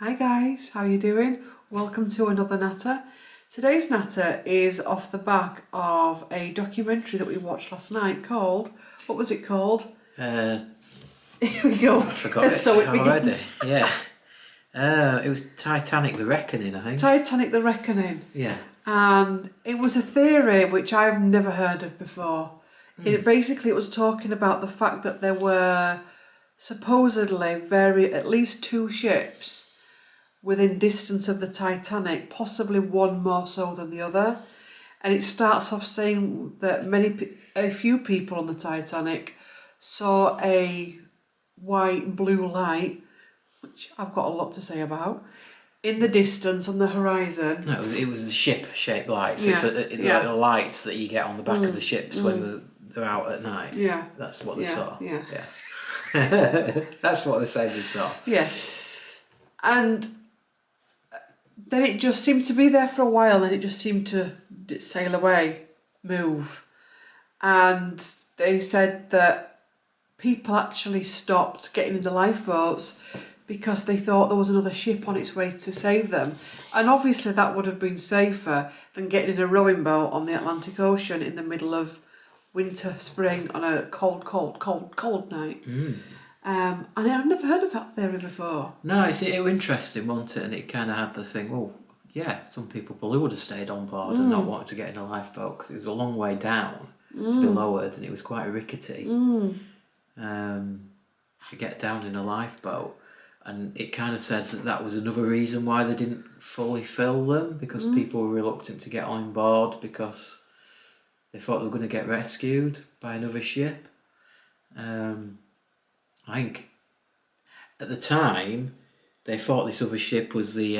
Hi guys, how you doing? Welcome to another natter. Today's natter is off the back of a documentary that we watched last night called, what was it called? Here we go. I forgot it So it already. begins. Yeah. It was Titanic the Reckoning, I think. Titanic the Reckoning. Yeah. And it was a theory which I've never heard of before. It was talking about the fact that there were supposedly at least two ships within distance of the Titanic, possibly one more so than the other. And it starts off saying that a few people on the Titanic saw a white blue light, which I've got a lot to say about, in the distance on the horizon. No, it was the ship-shaped lights. Yeah, It's like the lights that you get on the back of the ships when they're out at night. Yeah. That's what they saw. Yeah. That's what they said they saw. Yeah. And then it just seemed to be there for a while, and it just seemed to sail away, move. And they said that people actually stopped getting in the lifeboats because they thought there was another ship on its way to save them. And obviously that would have been safer than getting in a rowing boat on the Atlantic Ocean in the middle of winter, spring, on a cold night. And I've never heard of that theory before. No, it was interesting, wasn't it? And it kind of had the thing, well, yeah, some people probably would have stayed on board and not wanted to get in a lifeboat because it was a long way down to be lowered and it was quite rickety to get down in a lifeboat. And it kind of said that was another reason why they didn't fully fill them, because people were reluctant to get on board because they thought they were going to get rescued by another ship. I think at the time they thought this other ship was the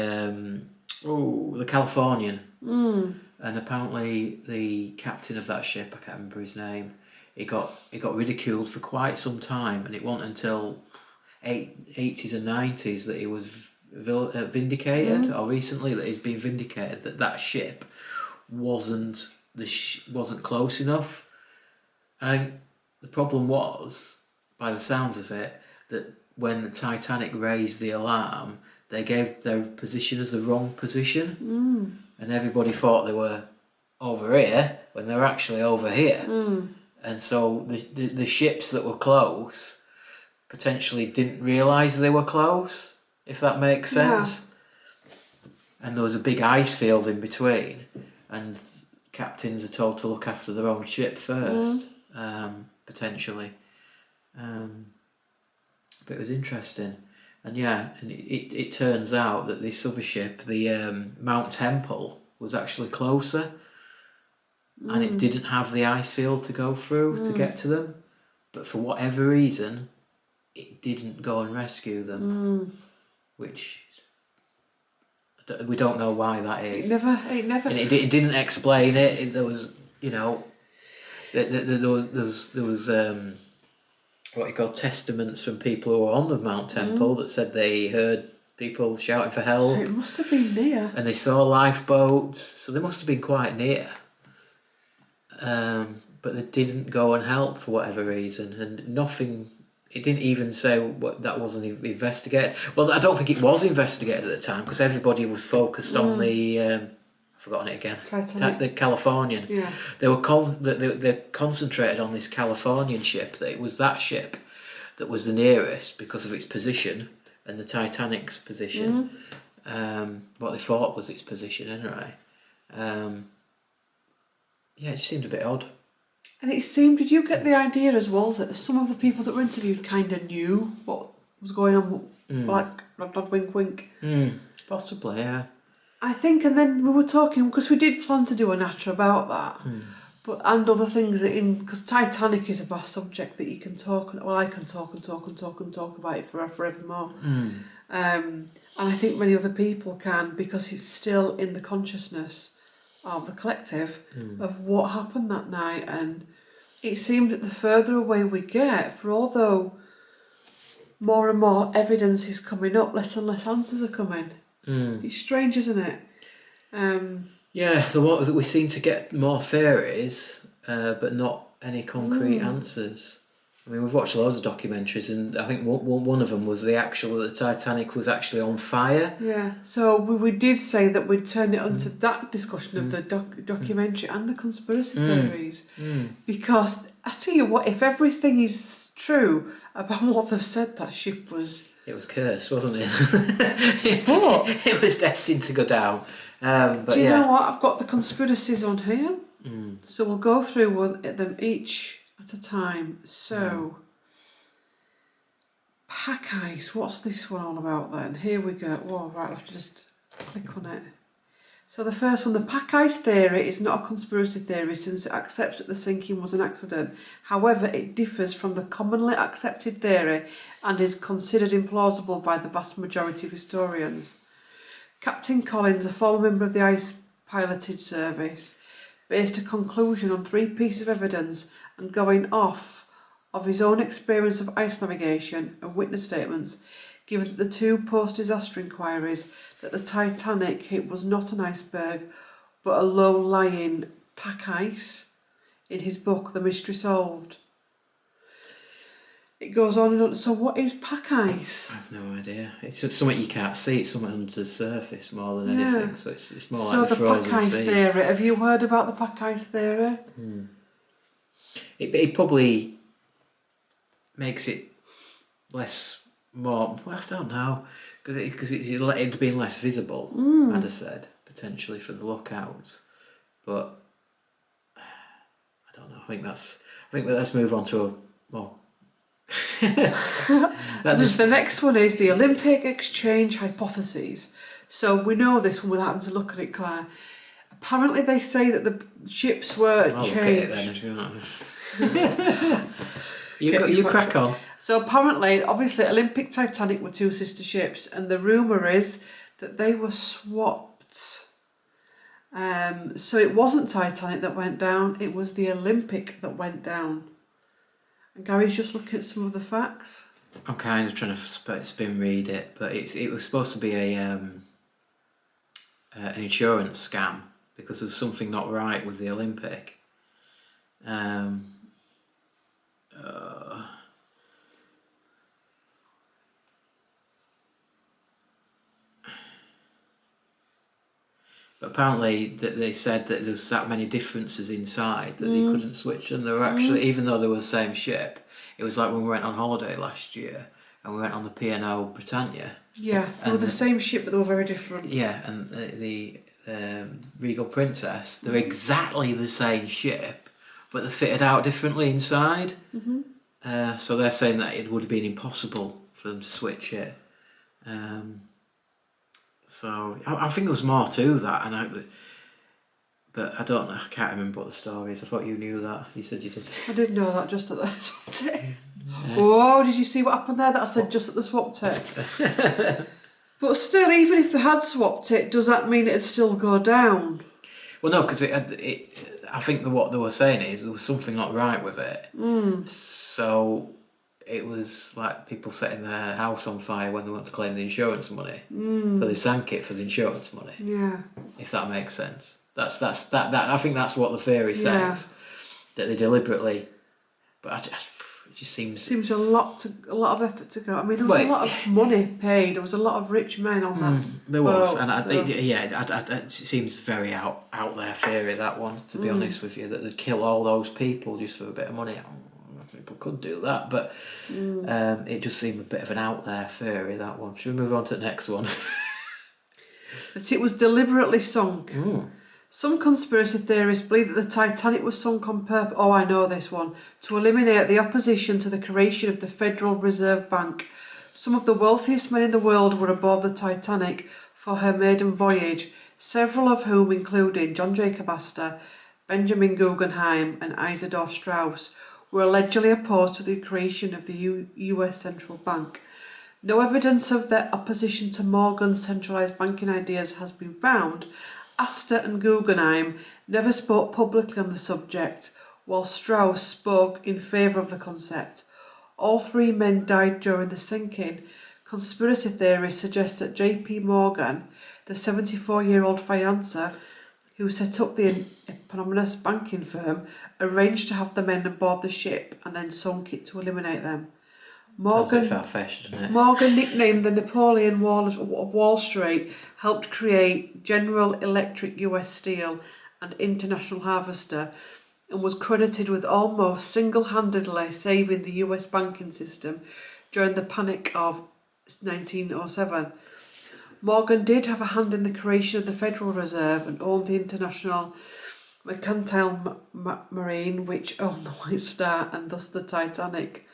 Californian, and apparently the captain of that ship, I can't remember his name, he got ridiculed for quite some time, and it wasn't until 80s and 90s that he was vindicated, or recently that he's been vindicated that ship wasn't close enough. And the problem was, by the sounds of it, that when the Titanic raised the alarm, they gave their position as the wrong position, and everybody thought they were over here when they were actually over here. And so the ships that were close potentially didn't realise they were close, if that makes sense. Yeah. And there was a big ice field in between, and captains are told to look after their own ship first, potentially. But it was interesting. And it turns out that this other ship, the Mount Temple, was actually closer, and it didn't have the ice field to go through to get to them. But for whatever reason, it didn't go and rescue them, which we don't know why that is. It never. And it didn't explain it. There was, there was what you call testaments from people who were on the Mount Temple that said they heard people shouting for help. So it must have been near. And they saw lifeboats, so they must have been quite near. But they didn't go and help for whatever reason, and nothing. It didn't even say what that wasn't investigated. Well, I don't think it was investigated at the time because everybody was focused on the. I've forgotten it again. The Californian. Yeah. They concentrated on this Californian ship. That it was that ship that was the nearest because of its position and the Titanic's position. What they thought was its position, anyway. It just seemed a bit odd. And it seemed, did you get the idea as well that some of the people that were interviewed kind of knew what was going on, like nod nod wink wink? Possibly, yeah. I think, and then we were talking, because we did plan to do a natter about that, and other things, because Titanic is a vast subject that you can talk, well, I can talk about it forevermore. And I think many other people can, because it's still in the consciousness of the collective of what happened that night. And it seemed that the further away we get, for although more and more evidence is coming up, less and less answers are coming. It's strange, isn't it? We seem to get more theories, but not any concrete answers. I mean, we've watched loads of documentaries, and I think one of them was the Titanic was actually on fire. Yeah. So we did say that we'd turn it onto that discussion of the documentary and the conspiracy theories, because I tell you what, if everything is true about what they've said, that ship was. It was cursed, wasn't it? What? It was destined to go down. But Do you know what? I've got the conspiracies on here, so we'll go through them each at a time. So, pack ice. What's this one all about then? Here we go. Whoa, right, I'll have to just click on it. So the first one, the pack ice theory is not a conspiracy theory since it accepts that the sinking was an accident. However, it differs from the commonly accepted theory and is considered implausible by the vast majority of historians. Captain Collins, a former member of the Ice Pilotage Service, based a conclusion on 3 pieces of evidence and going off of his own experience of ice navigation and witness statements, given the 2 post-disaster inquiries that the Titanic hit was not an iceberg but a low-lying pack ice, in his book The Mystery Solved. It goes on and on. So what is pack ice? I have no idea. It's just something you can't see. It's something under the surface more than anything. So it's more like the frozen sea. So the pack ice theory. Have you heard about the pack ice theory? It probably makes it more. Well, I don't know, because it's been less visible. I'd have said potentially for the lookouts, but I don't know. I think let's move on to a more. The next one is the Olympic exchange hypotheses. So we know this one without having to look at it, Claire. Apparently they say that the ships were changed. You crack on. So apparently, obviously, Olympic, Titanic were 2 sister ships, and the rumour is that they were swapped. So it wasn't Titanic that went down, it was the Olympic that went down. And Gary's just looking at some of the facts. I'm kind of trying to spin read it, but it was supposed to be an insurance scam because there was something not right with the Olympic. But apparently they said that there's that many differences inside that they couldn't switch them. They were actually, even though they were the same ship, it was like when we went on holiday last year and we went on the P&O Britannia. Yeah, they were the same ship, but they were very different. Yeah, and the Regal Princess, they're exactly the same ship, but they're fitted out differently inside. So they're saying that it would have been impossible for them to switch it. So I think there was more to that, but I don't know. I can't remember what the story is. I thought you knew that. You said you did. I did know that just at the swap tip. Oh, did you see what happened there? That I said just at the swap tip. But still, even if they had swapped it, does that mean it'd still go down? Well, no, because I think what they were saying is there was something not right with it. So it was like people setting their house on fire when they want to claim the insurance money. So they sank it for the insurance money. Yeah. If that makes sense. That I think that's what the theory says. That they deliberately, but it just seems a lot of effort to go. I mean, there was a lot of money paid. There was a lot of rich men on that. There was, boat, and it seems very out there theory, that one. To be honest with you, that they'd kill all those people just for a bit of money. People could do that, but it just seemed a bit of an out there theory, that one. Should we move on to the next one? That it was deliberately sunk. Some conspiracy theorists believe that the Titanic was sunk on purpose. Oh, I know this one. To eliminate the opposition to the creation of the Federal Reserve Bank. Some of the wealthiest men in the world were aboard the Titanic for her maiden voyage, several of whom, including John Jacob Astor, Benjamin Guggenheim and Isidor Straus, were allegedly opposed to the creation of the US Central Bank. No evidence of their opposition to Morgan's centralised banking ideas has been found. Astor and Guggenheim never spoke publicly on the subject, while Strauss spoke in favour of the concept. All 3 men died during the sinking. Conspiracy theories suggest that J.P. Morgan, the 74-year-old financier, who set up the eponymous banking firm, arranged to have the men aboard the ship and then sunk it to eliminate them. Sounds a bit far-fetched, doesn't it? Morgan, nicknamed the Napoleon Wall of Wall Street, helped create General Electric US Steel and International Harvester, and was credited with almost single-handedly saving the US banking system during the panic of 1907. Morgan did have a hand in the creation of the Federal Reserve and owned the International Mercantile Marine, which owned the White Star and thus the Titanic.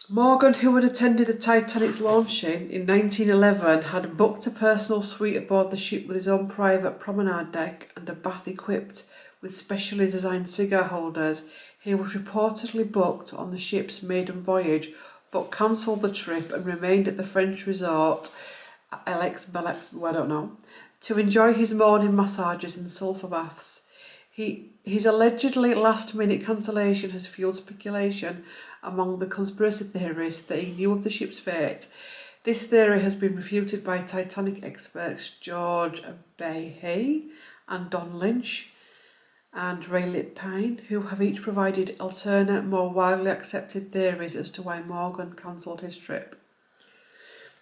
Morgan, who had attended the Titanic's launching in 1911, had booked a personal suite aboard the ship with his own private promenade deck and a bath equipped with specially designed cigar holders. He was reportedly booked on the ship's maiden voyage, but cancelled the trip and remained at the French resort, to enjoy his morning massages and sulphur baths. His allegedly last-minute cancellation has fueled speculation among the conspiracy theorists that he knew of the ship's fate. This theory has been refuted by Titanic experts George Behe and Don Lynch and Ray Lipine, who have each provided alternate, more widely accepted theories as to why Morgan cancelled his trip.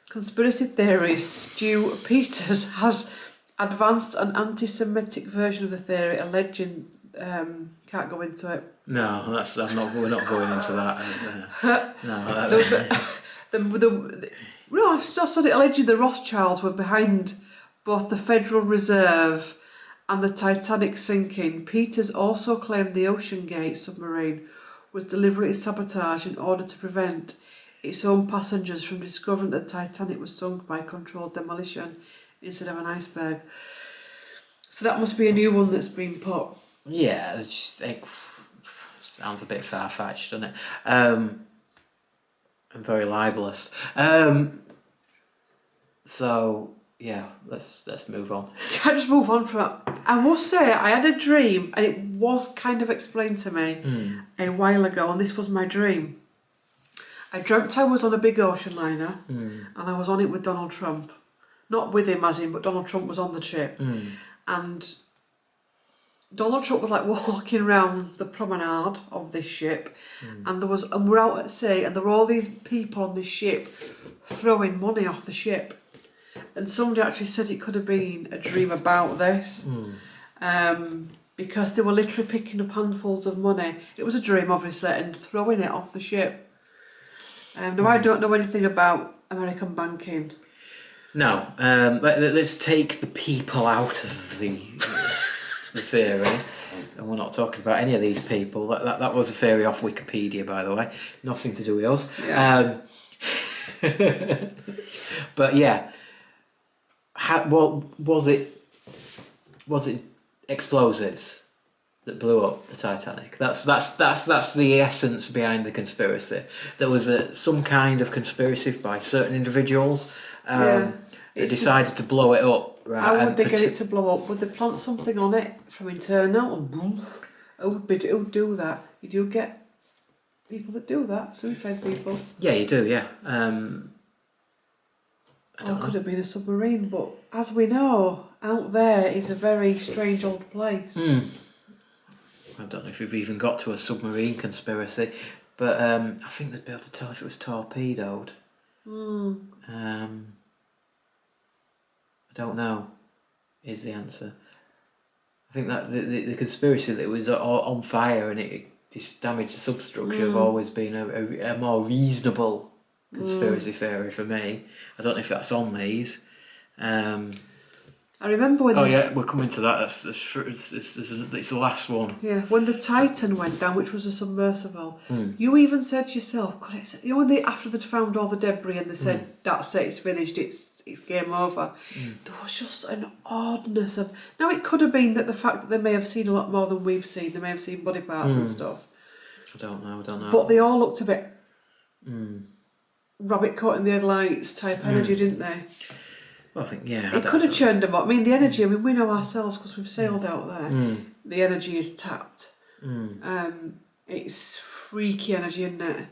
Conspiracy theorist Stu Peters has advanced an anti-Semitic version of the theory, alleging can't go into it. No, we're not going into that. No, I just said it. Allegedly, the Rothschilds were behind both the Federal Reserve and the Titanic sinking. Peters also claimed the Ocean Gate submarine was deliberately sabotaged in order to prevent its own passengers from discovering that the Titanic was sunk by controlled demolition instead of an iceberg. So that must be a new one that's been put. Yeah, it sounds a bit far-fetched, doesn't it? And very libelous. So yeah, let's move on. Can I just move on from it? I must say, I had a dream, and it was kind of explained to me a while ago, and this was my dream. I dreamt I was on a big ocean liner, and I was on it with Donald Trump. Not with him as in, but Donald Trump was on the ship. And Donald Trump was like walking around the promenade of this ship, and we're out at sea, and there were all these people on this ship throwing money off the ship. And somebody actually said it could have been a dream about this, because they were literally picking up handfuls of money. It was a dream, obviously, and throwing it off the ship. Now, I don't know anything about American banking. No, let's take the people out of the theory, and we're not talking about any of these people. That was a theory off Wikipedia, by the way, nothing to do with us. Yeah. But yeah, was it explosives that blew up the Titanic? That's the essence behind the conspiracy. There was some kind of conspiracy by certain individuals. They decided to blow it up. Right, how would they get it to blow up? Would they plant something on it from internal? And boom? Who would do that? You do get people that do that, suicide people. Yeah, you do, yeah. It could have been a submarine, but as we know, out there is a very strange old place. I don't know if we've even got to a submarine conspiracy, but I think they'd be able to tell if it was torpedoed. I don't know, is the answer. I think that the conspiracy that it was on fire and it just damaged the substructure have always been a more reasonable conspiracy theory for me. I don't know if that's on these. I remember when... Oh yeah, we're coming to that. It's the last one. Yeah, when the Titan went down, which was a submersible, you even said yourself, God, after they'd found all the debris and they said, that's it, it's finished, it's game over, there was just an oddness of... Now, it could have been that the fact that they may have seen a lot more than we've seen, they may have seen body parts and stuff. I don't know. But they all looked a bit rabbit caught in the headlights type energy, didn't they? Well, I think, yeah. It could have churned them up. I mean, the energy, we know ourselves because we've sailed out there. The energy is tapped. It's freaky energy, isn't it?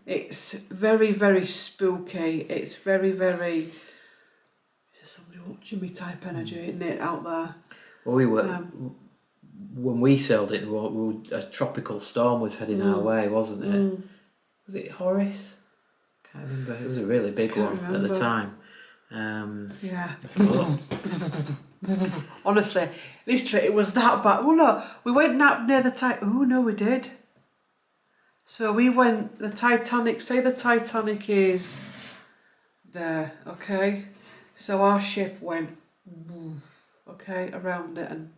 It's very, very spooky. It's very, very... It's Just somebody watching me type energy, isn't it, out there? Well, we were when we sailed it. A tropical storm was heading our way, wasn't it? Was it Horace? Can't remember. It was a really big one at the time. Yeah. Honestly, this trip, it was that bad. Oh no, we went near the Titanic. Oh no, we did. So we went, the Titanic, say the Titanic is there, okay? So our ship went, okay, around it and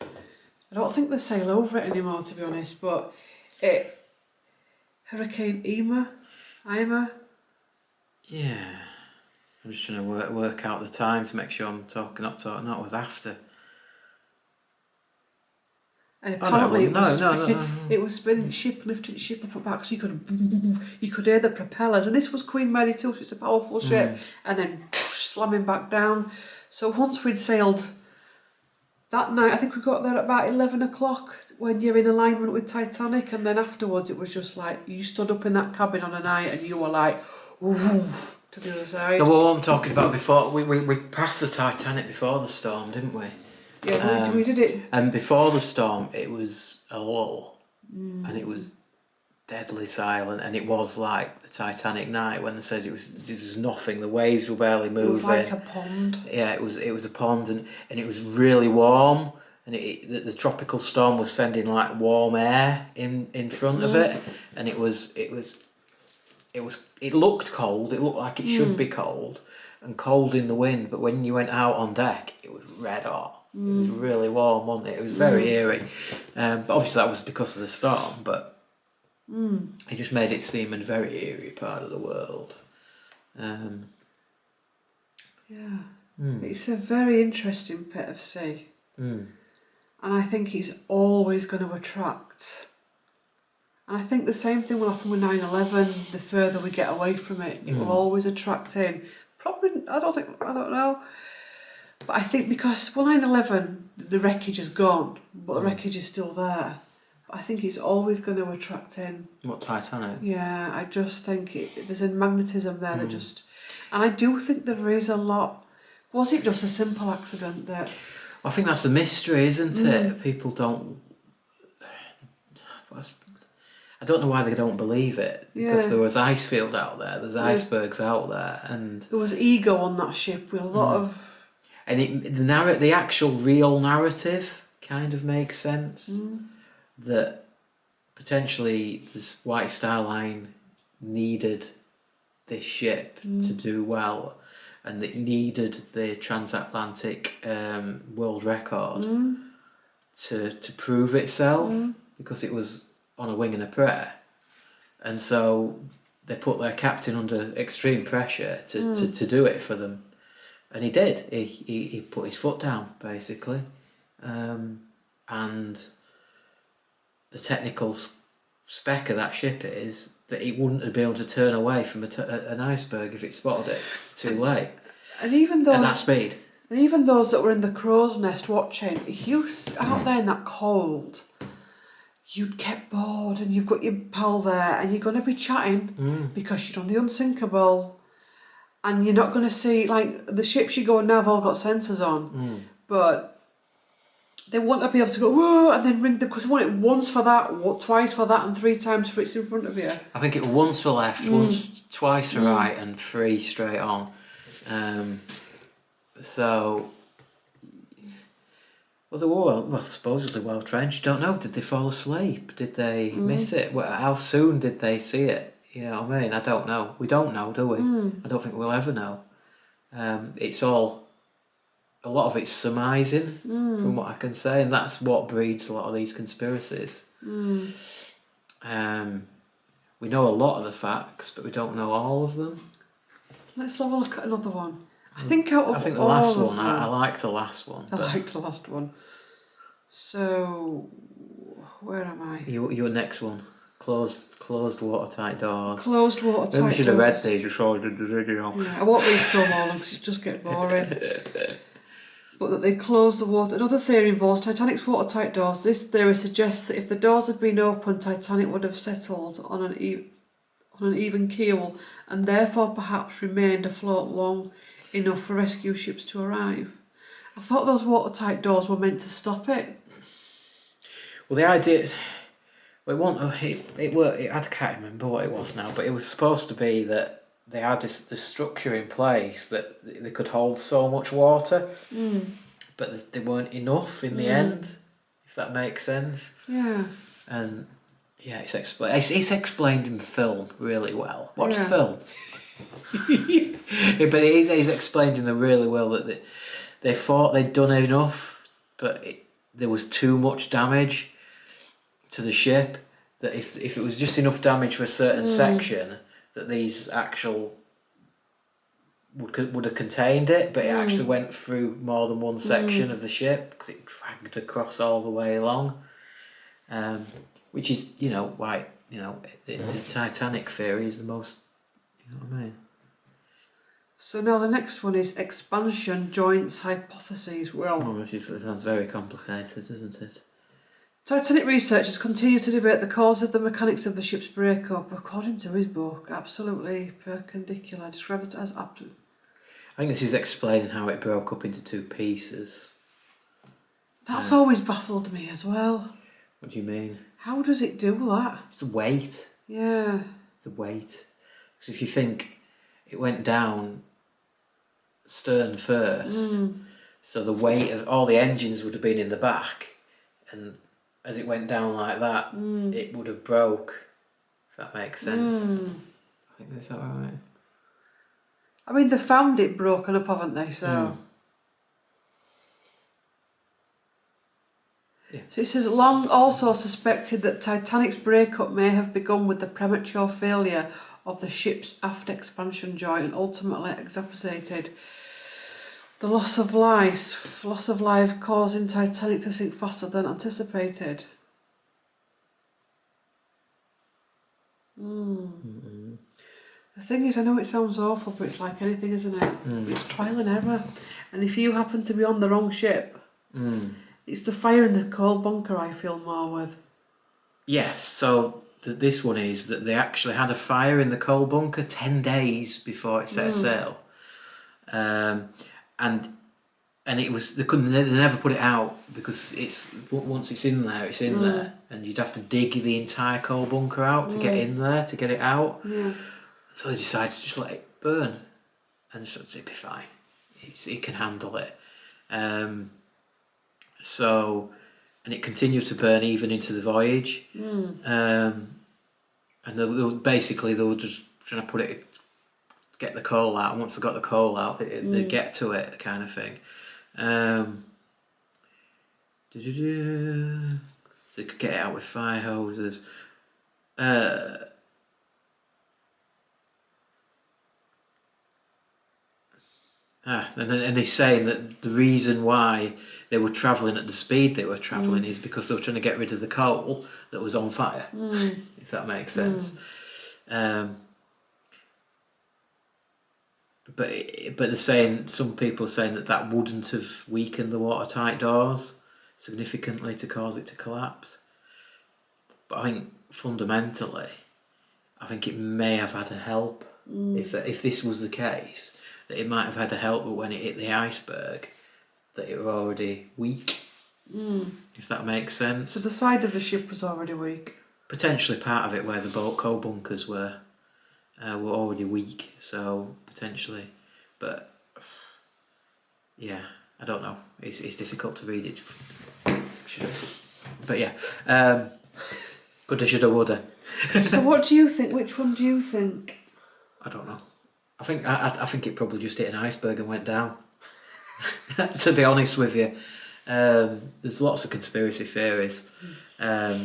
I don't think they sail over it anymore, to be honest, but Hurricane Irma. Yeah. I'm just trying to work out the time to make sure I'm talking. Not it was after. And apparently it was spinning no. ship, lifting ship up and back, so you could hear the propellers. And this was Queen Mary 2, so it's a powerful ship. And then slamming back down. So once we'd sailed that night, I think we got there at about 11 o'clock when you're in alignment with Titanic. And then afterwards it was just like, you stood up in that cabin on a night and you were like, oof, to the other side. No, well, what I'm talking about before, we passed the Titanic before the storm, didn't we? Yeah, we did it. And before the storm, it was a lull, and it was deadly silent, and it was like the Titanic night when they said there was nothing. The waves were barely moving. It was like a pond. Yeah, it was a pond, and it was really warm, and the tropical storm was sending like warm air in front of it, and it looked cold. It looked like it should be cold, and cold in the wind. But when you went out on deck, it was red hot. It was really warm, wasn't it? It was very eerie. But obviously that was because of the storm, but it just made it seem a very eerie part of the world. It's a very interesting bit of sea. And I think it's always going to attract. And I think the same thing will happen with 9/11. The further we get away from it, it will always attract in. Probably, I don't know. But I think because, 9/11, the wreckage is gone, but the wreckage is still there. But I think it's always going to attract in. What, Titanic? Yeah, I just think there's a magnetism there that just... And I do think there is a lot... Was it just a simple accident that... I think that's a mystery, isn't it? People don't... I don't know why they don't believe it. Because there was ice field out there, there's icebergs out there, and... There was ego on that ship with a lot of... And the actual real narrative kind of makes sense. That potentially this White Star Line needed this ship to do well, and it needed the transatlantic world record to prove itself, because it was on a wing and a prayer. And so they put their captain under extreme pressure to do it for them. And he did. He put his foot down, basically. And the technical spec of that ship is that it wouldn't have been able to turn away from an iceberg if it spotted it too late. And even those, at that speed. And even those that were in the crow's nest watching, if you out there in that cold, you'd get bored, and you've got your pal there, and you're going to be chatting because you're on the Unsinkable. And you're not going to see, like, the ships you go on now have all got sensors on. But they want to be able to go, whoa, and then ring them, because they want it once for that, twice for that, and 3 times for it's in front of you. I think it was once for left, twice for right, and 3 straight on. So, well, they were supposedly well trained. You don't know, did they fall asleep? Did they miss it? How soon did they see it? You know what I mean? I don't know. We don't know, do we? I don't think we'll ever know. It's all... A lot of it's surmising, from what I can say, and that's what breeds a lot of these conspiracies. We know a lot of the facts, but we don't know all of them. Let's have a look at another one. I think the last one, I like the last one. I like the last one. So, where am I? Your next one. Closed watertight doors. Closed watertight doors. Maybe we should have read these before we did the video. Yeah, I won't read through them all because it just get boring. But that they closed the water. Another theory involves Titanic's watertight doors. This theory suggests that if the doors had been open, Titanic would have settled on on an even keel and therefore perhaps remained afloat long enough for rescue ships to arrive. I thought those watertight doors were meant to stop it. Well, the idea... Well, I can't remember what it was now, but it was supposed to be that they had this structure in place that they could hold so much water, but they weren't enough in the end, if that makes sense. Yeah. And yeah, it's explained in the film really well. Watch the film. Yeah, but it is explained in the really well that they thought they'd done enough, but there was too much damage to the ship, that if it was just enough damage for a certain section, that these actual would have contained it, but it actually went through more than one section of the ship because it dragged across all the way along, which is why the Titanic theory is the most, you know what I mean. So now the next one is expansion joints hypotheses. Well, It sounds very complicated, doesn't it? Titanic researchers continue to debate the cause of the mechanics of the ship's breakup. According to his book, absolutely perpendicular, described it as I think this is explaining how it broke up into two pieces. That's always baffled me as well. What do you mean? How does it do that? It's a weight. Yeah. It's a weight. Because if you think it went down stern first, so the weight of all the engines would have been in the back, and as it went down like that, it would have broke, if that makes sense. I think that's all right. I mean, they found it broken up, haven't they? So, Yeah. So it says, Long also suspected that Titanic's breakup may have begun with the premature failure of the ship's aft expansion joint and ultimately exacerbated the loss of life causing Titanic to sink faster than anticipated. The thing is, I know it sounds awful, but it's like anything, isn't it? It's trial and error. And if you happen to be on the wrong ship, it's the fire in the coal bunker I feel more with. Yes, so this one is that they actually had a fire in the coal bunker 10 days before it set sail. And it was they never put it out because once it's in there, it's in there, and you'd have to dig the entire coal bunker out to get in there to get it out. Yeah. So they decided to just let it burn, and so it'd be fine. It can handle it. And it continued to burn even into the voyage. And they were just trying to get the coal out. And once they got the coal out, they get to it, kind of thing. So they could get it out with fire hoses. And he's saying that the reason why they were travelling at the speed they were travelling is because they were trying to get rid of the coal that was on fire, if that makes sense. But they're saying, some people are saying that wouldn't have weakened the watertight doors significantly to cause it to collapse. But I think fundamentally, I think it may have had a help. If this was the case, that it might have had a help, but when it hit the iceberg, that it were already weak. If that makes sense. So the side of the ship was already weak. Potentially part of it where the coal bunkers were already weak, so potentially, but yeah, I don't know. It's difficult to read it. But yeah, coulda, shoulda, woulda. So what do you think? Which one do you think? I don't know. I think it probably just hit an iceberg and went down. To be honest with you, there's lots of conspiracy theories. But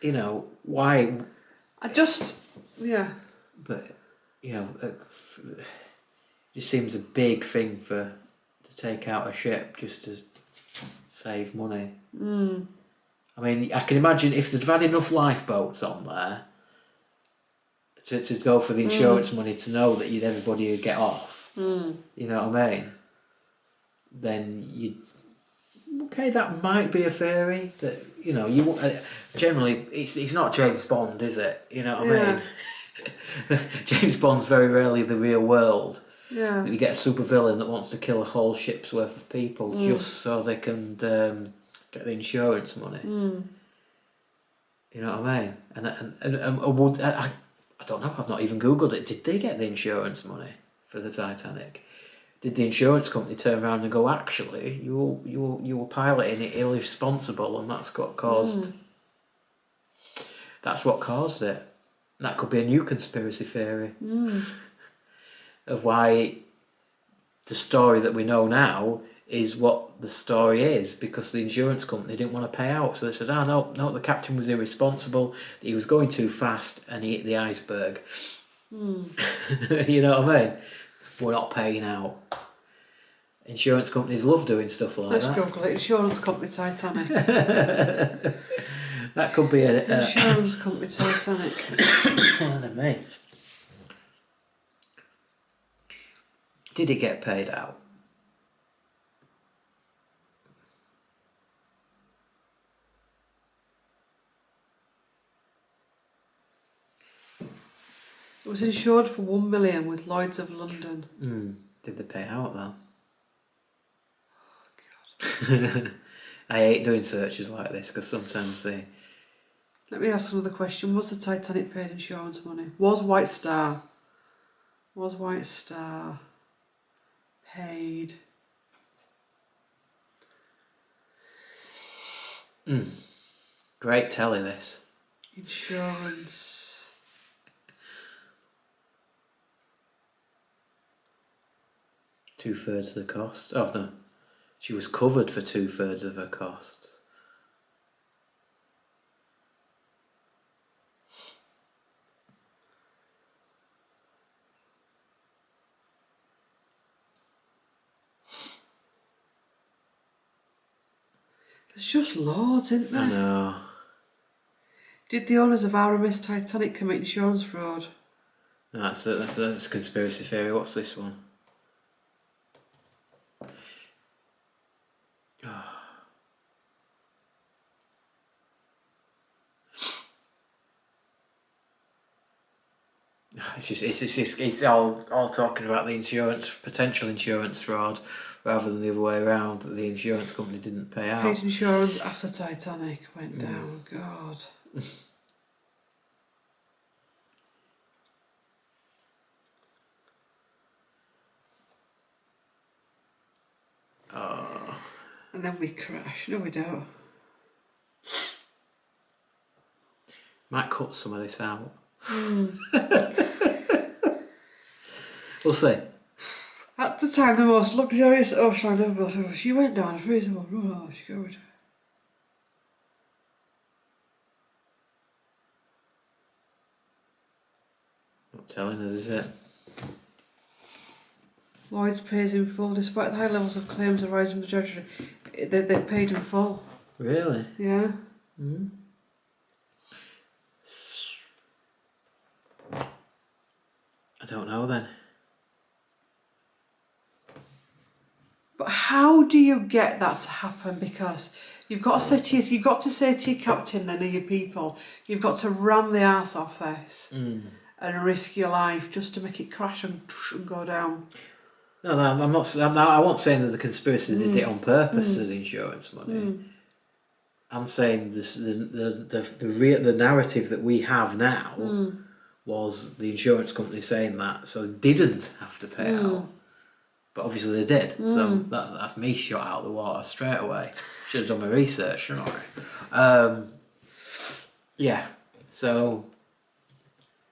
you know why? But you know, it just seems a big thing to take out a ship just to save money. I mean, I can imagine if they'd had enough lifeboats on there to go for the insurance money, to know that everybody would get off. You know what I mean? Then that might be a theory that you know, you generally it's not James Bond, is it? You know what I mean? James Bond's very rarely the real world. Yeah. You get a supervillain that wants to kill a whole ship's worth of people just so they can get the insurance money. You know what I mean? And I don't know. I've not even googled it. Did they get the insurance money for the Titanic? Did the insurance company turn around and go, actually, you were piloting it irresponsible, and that's what caused. That's what caused it. That could be a new conspiracy theory of why the story that we know now is what the story is, because the insurance company didn't want to pay out. So they said, no, the captain was irresponsible, he was going too fast and he hit the iceberg. You know what I mean? We're not paying out. Insurance companies love doing stuff like that. Let's Google it. Insurance company Titanic. That could be a Insurance company Titanic. than me. Did it get paid out? It was insured for 1 million with Lloyd's of London. Did they pay out though? Oh, God. I hate doing searches like this because sometimes they. Let me ask another question. Was the Titanic paid insurance money? Was White Star paid? Great telly this. Insurance. 2/3 of the cost. Oh no, she was covered for 2/3 of her costs. There's just loads, isn't there? I know. Did the owners of RMS Titanic commit insurance fraud? No, that's a conspiracy theory. What's this one? It's all talking about the potential insurance fraud, rather than the other way around, that the insurance company didn't pay out. Paid insurance after Titanic went down. God. Oh. And then we crash. No, we don't. Might cut some of this out. We'll see. At the time, the most luxurious oceanliner vessel, she went down a freezable run. Oh, she covered. Not telling us, is it? Lloyd's pays in full despite the high levels of claims arising from the Treasury. They paid in full. Really? Yeah. I don't know then. But how do you get that to happen? Because you've got to say to your captain, then, or your people, you've got to ram the arse off this and risk your life just to make it crash and go down. No, I'm not. I won't say that the conspiracy did it on purpose to the insurance money. I'm saying this, the narrative that we have now was the insurance company saying that, so they didn't have to pay out. But obviously they did. So that's me shot out of the water straight away. Should have done my research, shouldn't I? Yeah. So,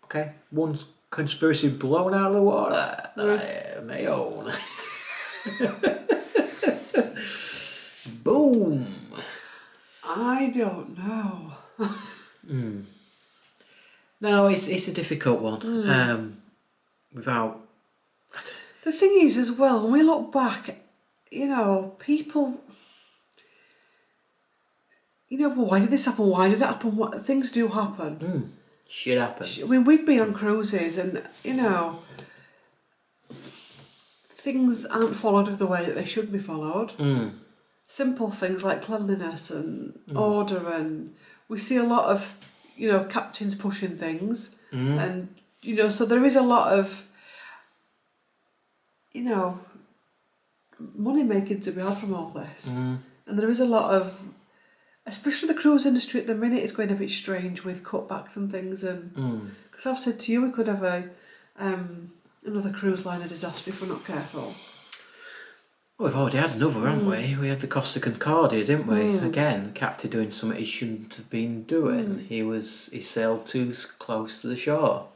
okay, one conspiracy blown out of the water that I may own. Boom. I don't know. No, it's a difficult one. Without. The thing is, as well, when we look back, people. Well, why did this happen? Why did that happen? Things do happen. Shit happens. I mean, we've been on cruises and, things aren't followed the way that they should be followed. simple things like cleanliness and order, and we see a lot of, captains pushing things, and, so there is a lot of, money making to be had from all this. And there is a lot of, especially the cruise industry at the minute is going a bit strange with cutbacks and things, and because I've said to you we could have another cruise liner disaster if we're not careful. Well, we've already had another, haven't we? We had the Costa Concordia, didn't we? Again, the captain doing something he shouldn't have been doing. He sailed too close to the shore,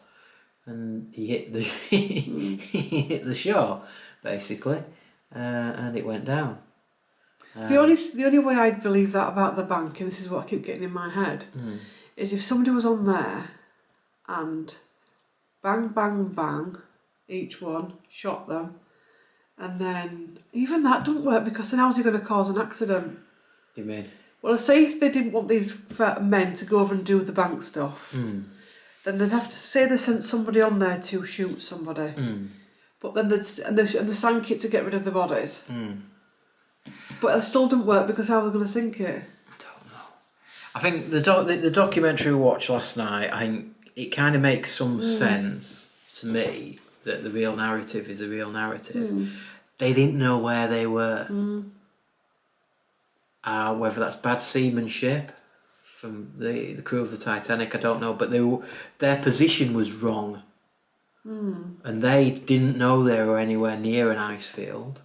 and he hit the he hit the shore basically, and it went down. The only way I'd believe that about the bank, and this is what I keep getting in my head, is if somebody was on there and bang, bang, bang, each one, shot them, and then even that doesn't work because then how's he going to cause an accident? You mean? Well, say if they didn't want these men to go over and do the bank stuff, then they'd have to say they sent somebody on there to shoot somebody, but then they sank it to get rid of the bodies. But it still didn't work because how are they going to sink it? I don't know. I think the documentary we watched last night, I think it kind of makes some sense to me that the real narrative is a real narrative. They didn't know where they were. Whether that's bad seamanship from the crew of the Titanic, I don't know. But their position was wrong. And they didn't know they were anywhere near an ice field.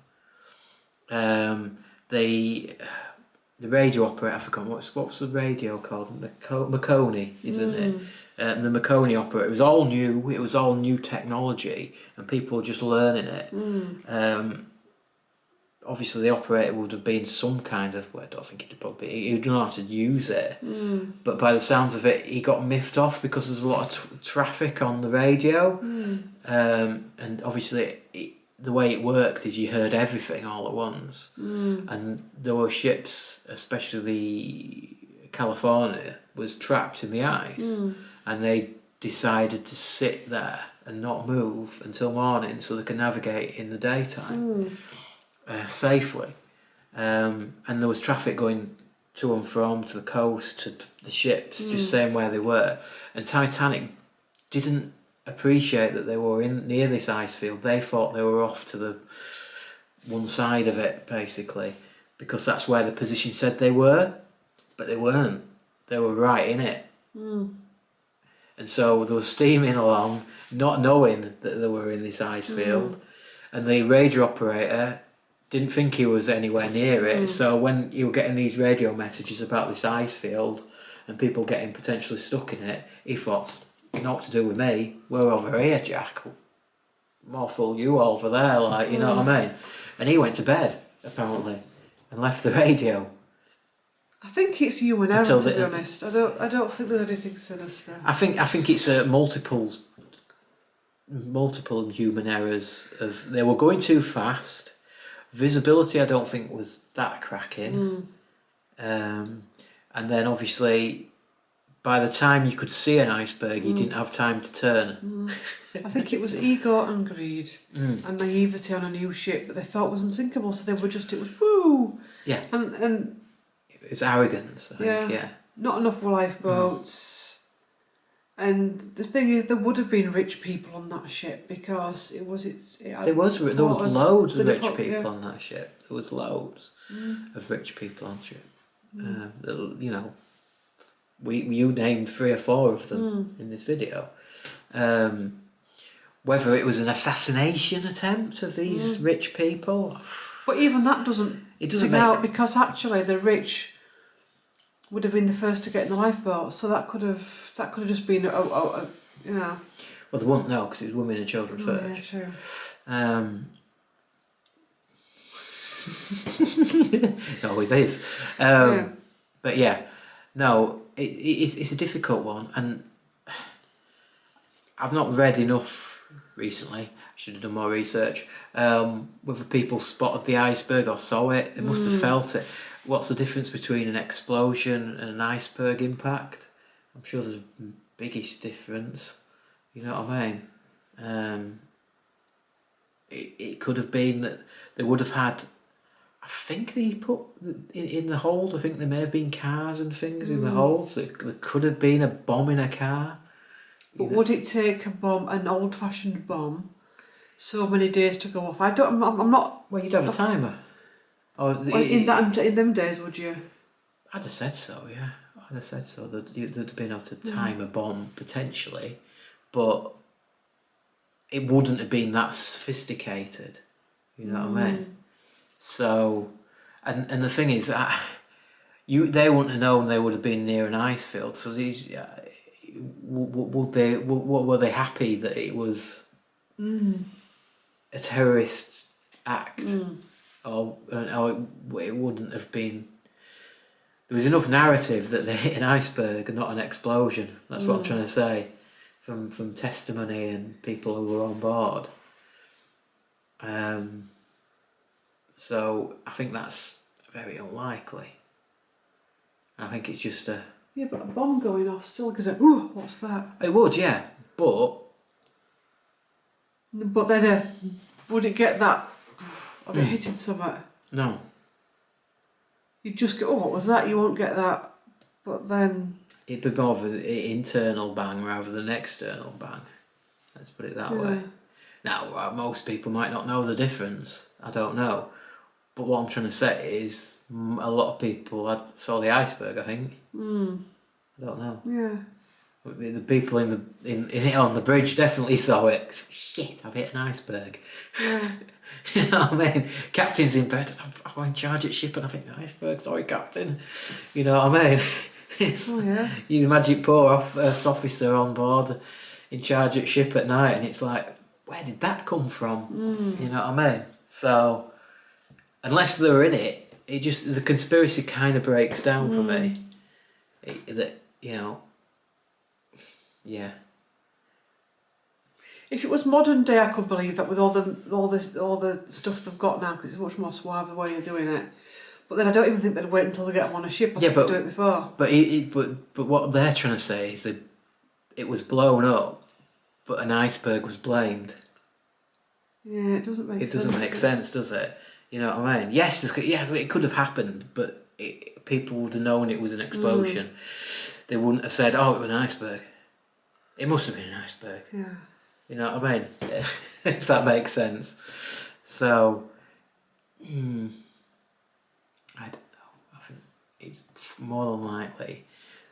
The radio operator, I forgot what's the radio called? Marconi, isn't it? The Marconi operator. It was all new. It was all new technology, and people were just learning it. Obviously, the operator would have been some kind of. Well, I don't think he'd probably. He'd know how to use it. But by the sounds of it, he got miffed off because there's a lot of traffic on the radio, and obviously. The way it worked is you heard everything all at once, and there were ships, especially the California, was trapped in the ice, and they decided to sit there and not move until morning so they could navigate in the daytime safely. And there was traffic going to and from to the coast to the ships, just saying where they were, and Titanic didn't appreciate that they were near this ice field. They thought they were off to the one side of it basically because that's where the position said they were, but they weren't. They were right in it. And so they were steaming along not knowing that they were in this ice field, and the radio operator didn't think he was anywhere near it. So when you were getting these radio messages about this ice field and people getting potentially stuck in it, he thought, not to do with me, we're over here, Jack. More fool you over there, like, you know what I mean? And he went to bed, apparently, and left the radio. I think it's human error, to be honest. I don't think there's anything sinister. I think it's multiple human errors. They were going too fast. Visibility, I don't think, was that cracking. And then, obviously, by the time you could see an iceberg, you didn't have time to turn. I think it was ego and greed and naivety on a new ship that they thought was unsinkable, so it was woo! Yeah. And it was arrogance, I think, yeah. Not enough lifeboats. And the thing is, there would have been rich people on that ship because there was loads of rich people on that ship. There was loads of rich people on ship. You named 3 or 4 of them in this video. Whether it was an assassination attempt of these rich people, but even that doesn't out because actually the rich would have been the first to get in the lifeboat, so that could have just been Well, they wouldn't know because it was women and children first. Yeah, true. It always is. But yeah, no. It's a difficult one, and I've not read enough recently. I should have done more research. Whether people spotted the iceberg or saw it, they must have felt it. What's the difference between an explosion and an iceberg impact? I'm sure there's a biggest difference. You know what I mean? It could have been that they would have had. I think they put in the hold. I think there may have been cars and things in the hold, so there could have been a bomb in a car. But would it take a bomb, an old-fashioned bomb, so many days to go off? I'm not. Well, you'd have a timer. In them days, would you? I'd have said so. Yeah, I'd have said so. They'd have been able to time a bomb potentially, but it wouldn't have been that sophisticated. You know what I mean? So, and the thing is, they wouldn't have known they would have been near an ice field. So these, what were they happy that it was a terrorist act, or it wouldn't have been? There was enough narrative that they hit an iceberg and not an explosion. That's what I'm trying to say, from testimony and people who were on board. So I think that's very unlikely. I think it's just a... Yeah, but a bomb going off still goes like, ooh, what's that? It would, yeah, but... But then, would it get that of it hitting something? No. You'd just go, oh, what was that? You won't get that. But then... It'd be more of an internal bang rather than external bang. Let's put it that way. Now, most people might not know the difference. I don't know. But what I'm trying to say is a lot of people saw the iceberg, I think. I don't know. Yeah. The people in it on the bridge definitely saw it. Shit, I've hit an iceberg. Yeah. You know what I mean? Captain's in bed, I'm in charge at ship and I think the iceberg, sorry Captain. You know what I mean? Oh yeah. You imagine poor first officer on board in charge at ship at night and it's like, where did that come from? You know what I mean? So, unless they're in it, the conspiracy kind of breaks down for me. Yeah. If it was modern day, I could believe that with all the stuff they've got now, because it's a much more suave way of doing it. But then I don't even think they'd wait until they get them on a ship. I think they'd do it before. But what they're trying to say is that it was blown up, but an iceberg was blamed. Yeah, it doesn't make sense. It doesn't make sense, does it? You know what I mean? Yes, it could have happened, but people would have known it was an explosion. They wouldn't have said, "Oh, it was an iceberg." It must have been an iceberg. Yeah. You know what I mean? If that makes sense. So, I don't know. I think it's more than likely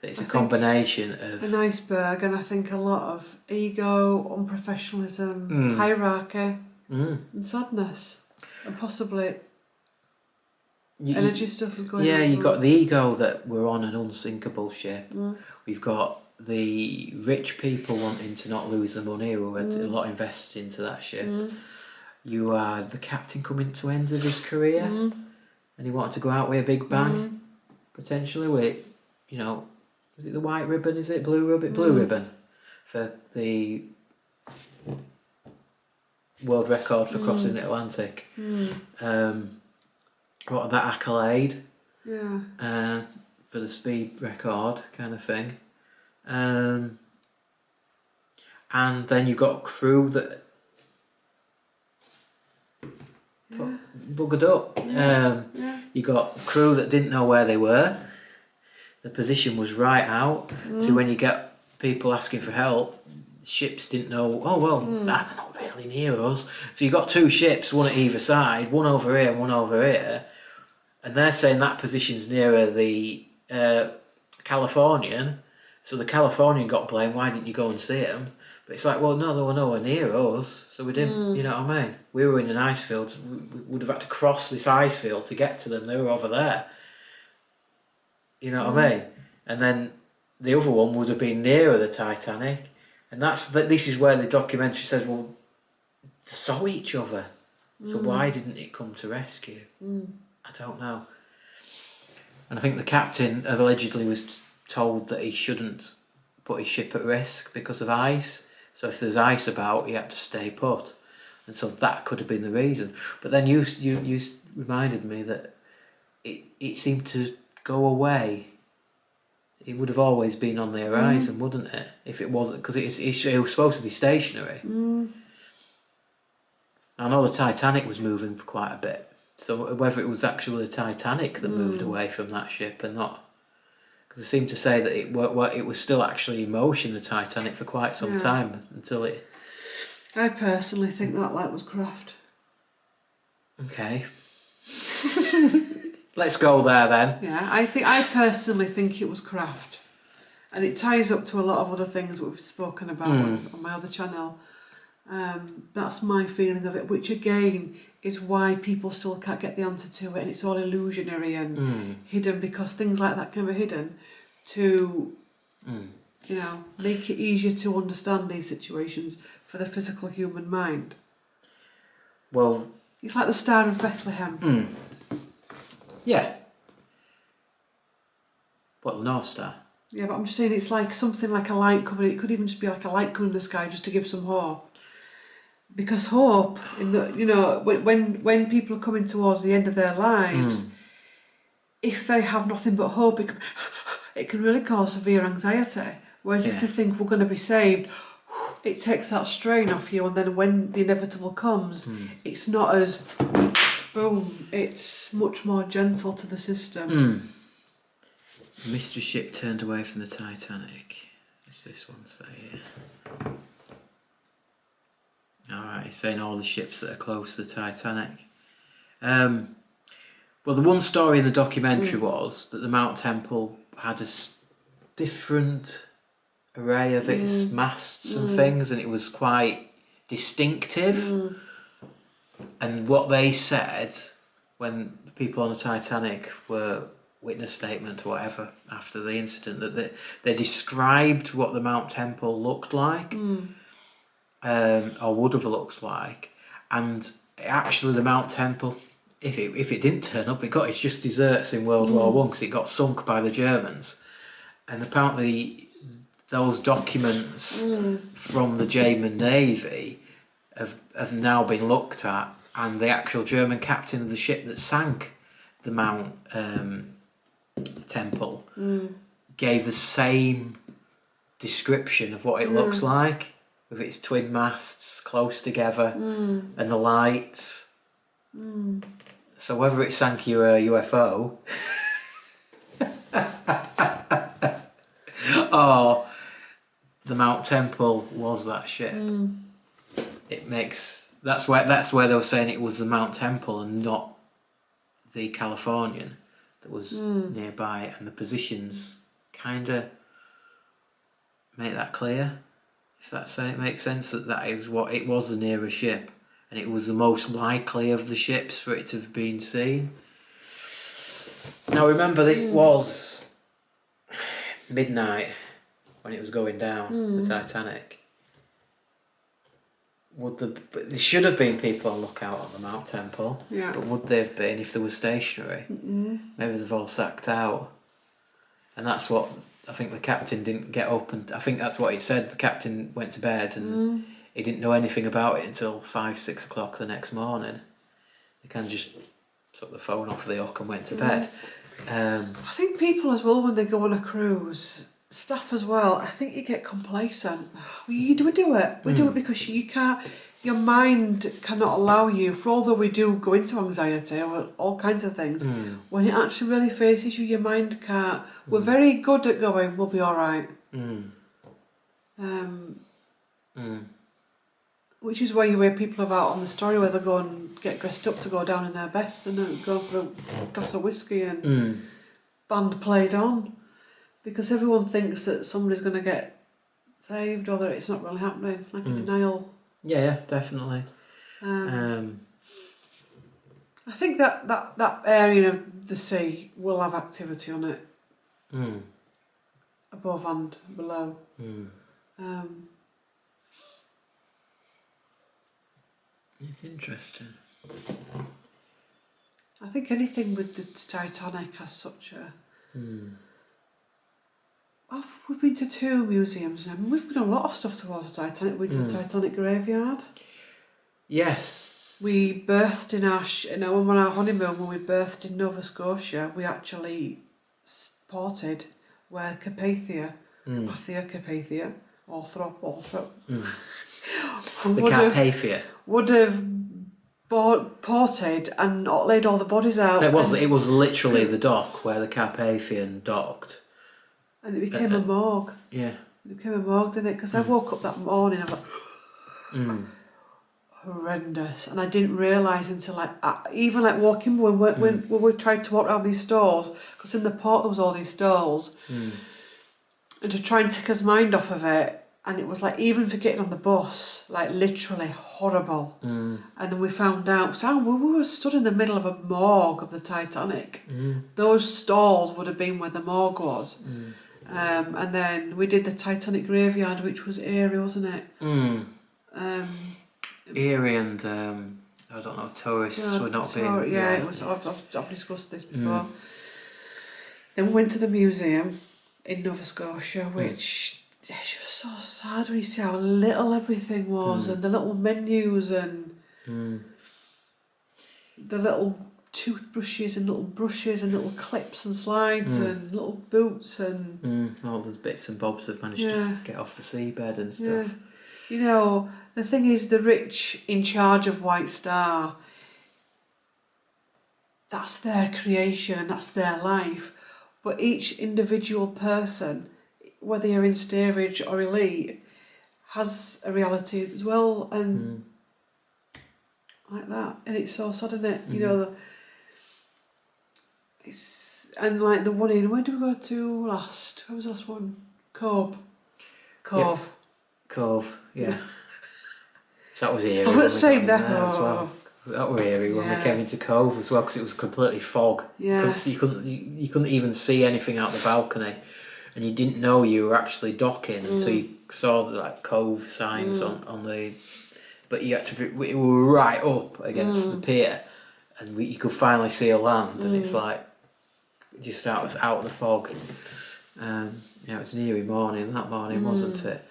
that it's a combination of an iceberg, and I think a lot of ego, unprofessionalism, hierarchy, and sadness, and possibly energy stuff is going on. Yeah, you've got the ego that we're on an unsinkable ship. We've got the rich people wanting to not lose the money who had a lot invested into that ship. You had the captain coming to the end of his career and he wanted to go out with a big bang, potentially with, was it the white ribbon, is it blue ribbon? Blue ribbon for the world record for crossing the Atlantic. What that accolade for the speed record kind of thing. And then you've got a crew that buggered up. You got a crew that didn't know where they were. The position was right out. So when you get people asking for help, ships didn't know, they're not really near us. So you've got two ships, one at either side, one over here and one over here. And they're saying that position's nearer the Californian. So the Californian got blamed, why didn't you go and see him? But it's like, well, no, they were nowhere near us, so we didn't, you know what I mean? We were in an ice field, we would have had to cross this ice field to get to them, they were over there. You know what I mean? And then the other one would have been nearer the Titanic. And this is where the documentary says, well, they saw each other, so why didn't it come to rescue? I don't know. And I think the captain allegedly was told that he shouldn't put his ship at risk because of ice. So if there's ice about, he had to stay put. And so that could have been the reason. But then you reminded me that it seemed to go away. It would have always been on the horizon, wouldn't it? If it wasn't, because it was supposed to be stationary. I know the Titanic was moving for quite a bit. So whether it was actually the Titanic that moved away from that ship and not, because they seem to say that it was still actually in motion, the Titanic, for quite some time until it. I personally think that light was craft. Okay. Let's go there then. Yeah, I personally think it was craft, and it ties up to a lot of other things we've spoken about on my other channel. That's my feeling of it, which again is why people still can't get the answer to it, and it's all illusionary and hidden, because things like that can be hidden to, you know, make it easier to understand these situations for the physical human mind. Well, it's like the Star of Bethlehem. Yeah. What, the North Star? Yeah, but I'm just saying it's like something like a light coming. It could even just be like a light coming in the sky just to give some hope. Because hope, in the, you know, when people are coming towards the end of their lives, if they have nothing but hope, it can really cause severe anxiety. Whereas if they think we're going to be saved, it takes that strain off you, and then when the inevitable comes, it's not as boom. It's much more gentle to the system. The mystery ship turned away from the Titanic. What's this one say here? Alright, he's saying all the ships that are close to the Titanic. Well, the one story in the documentary was that the Mount Temple had a different array of its masts and things, and it was quite distinctive. And what they said when the people on the Titanic were witness statement or whatever after the incident, that they described what the Mount Temple looked like, or would have looked like, and actually the Mount Temple, if it didn't turn up, it got its just desserts in World War One, because it got sunk by the Germans, and apparently those documents from the German Navy have now been looked at, and the actual German captain of the ship that sank the Mount Temple gave the same description of what it looks like, with its twin masts close together and the lights. So whether it sank you a UFO or the Mount Temple was that ship, it makes that's where they were saying it was the Mount Temple and not the Californian that was nearby, and the positions kind of make that clear. If it makes sense, that is what it was, the nearest ship, and it was the most likely of the ships for it to have been seen. Now remember that it was midnight when it was going down, the Titanic. There should have been people on lookout on the Mount Temple, but would they have been if they were stationary? Maybe they've all sacked out, and that's what I think the captain didn't get up, and I think that's what he said. The captain went to bed and he didn't know anything about it until 5-6 o'clock the next morning. They kind of just took the phone off the hook and went to bed. I think people as well, when they go on a cruise, staff as well, I think you get complacent. We do it. We do it because you can't. Your mind cannot allow you. For although we do go into anxiety or all kinds of things, when it actually really faces you, your mind can't. We're very good at going, we'll be all right. Which is why you hear people about on the story where they go and get dressed up to go down in their best and then go for a glass of whiskey and band played on, because everyone thinks that somebody's going to get saved or that it's not really happening, like a denial. Yeah, definitely. I think that area of the sea will have activity on it, above and below. It's interesting. I think anything with the Titanic has such a... We've been to 2 museums now. We've done a lot of stuff towards the Titanic. We've been to the Titanic graveyard. Yes. We birthed in when we were on our honeymoon, when we birthed in Nova Scotia, we actually spotted where Carpathia, Orthrop, the Carpathia would have ported and laid all the bodies out. It was literally the dock where the Carpathian docked. And it became a morgue. Yeah. It became a morgue, didn't it? Because I woke up that morning, I thought, horrendous. And I didn't realise until even walking when we tried to walk around these stalls, because in the port there was all these stalls, and to try and take his mind off of it. And it was even for getting on the bus, literally horrible. And then we found out, we were stood in the middle of a morgue of the Titanic. Those stalls would have been where the morgue was. And then we did the Titanic graveyard, which was eerie, wasn't it? Eerie and, I don't know, tourists would not be... Yeah, it was. I've discussed this before. Then we went to the museum in Nova Scotia, which... It's just so sad when you see how little everything was, and the little menus and the little toothbrushes and little brushes and little clips and slides and little boots and all the bits and bobs they've managed to get off the seabed and stuff. You know, the thing is, the rich in charge of White Star, that's their creation and that's their life, but each individual person, whether you're in steerage or elite, has a reality as well, and like that, and it's so sad, isn't it? You know, it's the one in, where did we go to last? Where was the last one? Cove. Yep. Cove, yeah. So that was eerie. Oh, it's same there as well. That were eerie when we came into Cove as well, because it was completely fog. Yeah. You couldn't even see anything out the balcony. And you didn't know you were actually docking until you saw the Cove signs on the. But you had to. We were right up against the pier, and you could finally see a land, and it's just out of the fog. It was an eerie morning. That morning, wasn't it?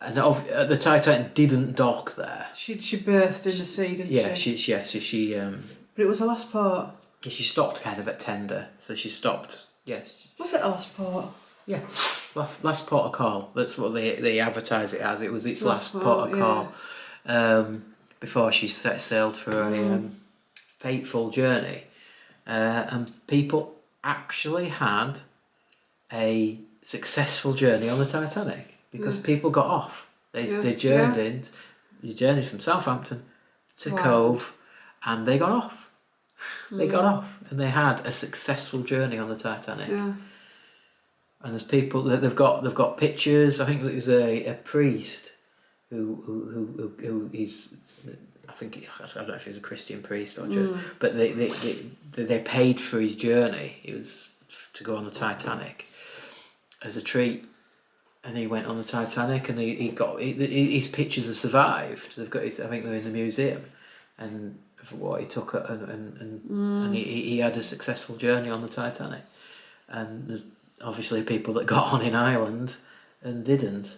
And the Titanic didn't dock there. She burst in the sea, didn't she? She. But it was the last port. She stopped kind of at tender, so she stopped. Yes. Was it the last port? Yeah, last port of call. That's what they advertise it as. It was its last port of call before she set sailed for a fateful journey. And people actually had a successful journey on the Titanic because people got off. They journeyed from Southampton to Cove, and they got off. They got off, and they had a successful journey on the Titanic. Yeah. And there's people that they've got pictures. I think there was a priest who is, I don't know if he was a Christian priest or church, but they paid for his journey. It was to go on the Titanic as a treat, and he went on the Titanic, and he got his pictures have survived. They've got I think they're in the museum, and for what he took and he had a successful journey on the Titanic, and there's obviously people that got on in Ireland and didn't.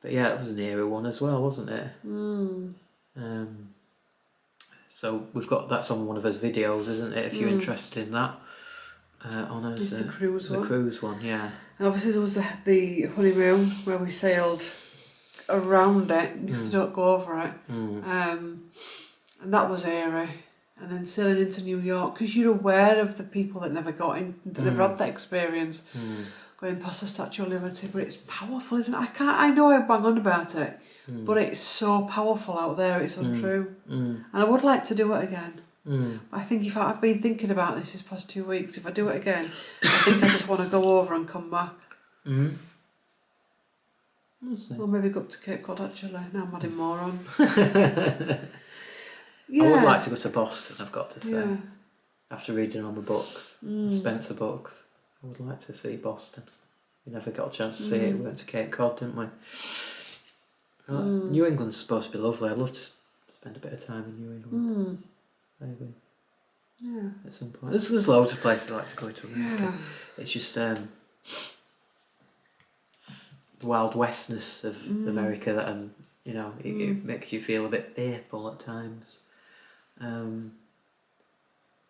But yeah, it was an era one as well, wasn't it? So that's on one of those videos, isn't it? If you're interested in that, on us. It's the cruise one. The cruise one, yeah. And obviously there was the honeymoon where we sailed around it because we don't go over it. And that was eerie. And then sailing into New York, because you're aware of the people that never got in, that never had that experience, going past the Statue of Liberty. But it's powerful, isn't it? I know I bang on about it, but it's so powerful out there. It's untrue, and I would like to do it again. But I think if I've been thinking about this past 2 weeks, if I do it again, I think I just want to go over and come back. Or maybe go up to Cape Cod. Actually, now I'm adding more on. I would like to go to Boston, I've got to say. After reading all the books, the Spencer books, I would like to see Boston. We never got a chance to see it. We went to Cape Cod, didn't we? New England's supposed to be lovely. I'd love to spend a bit of time in New England. Maybe. Yeah. At some point. There's loads of places I'd like to go to America. Yeah. It's just the wild westness of America that it makes you feel a bit fearful at times.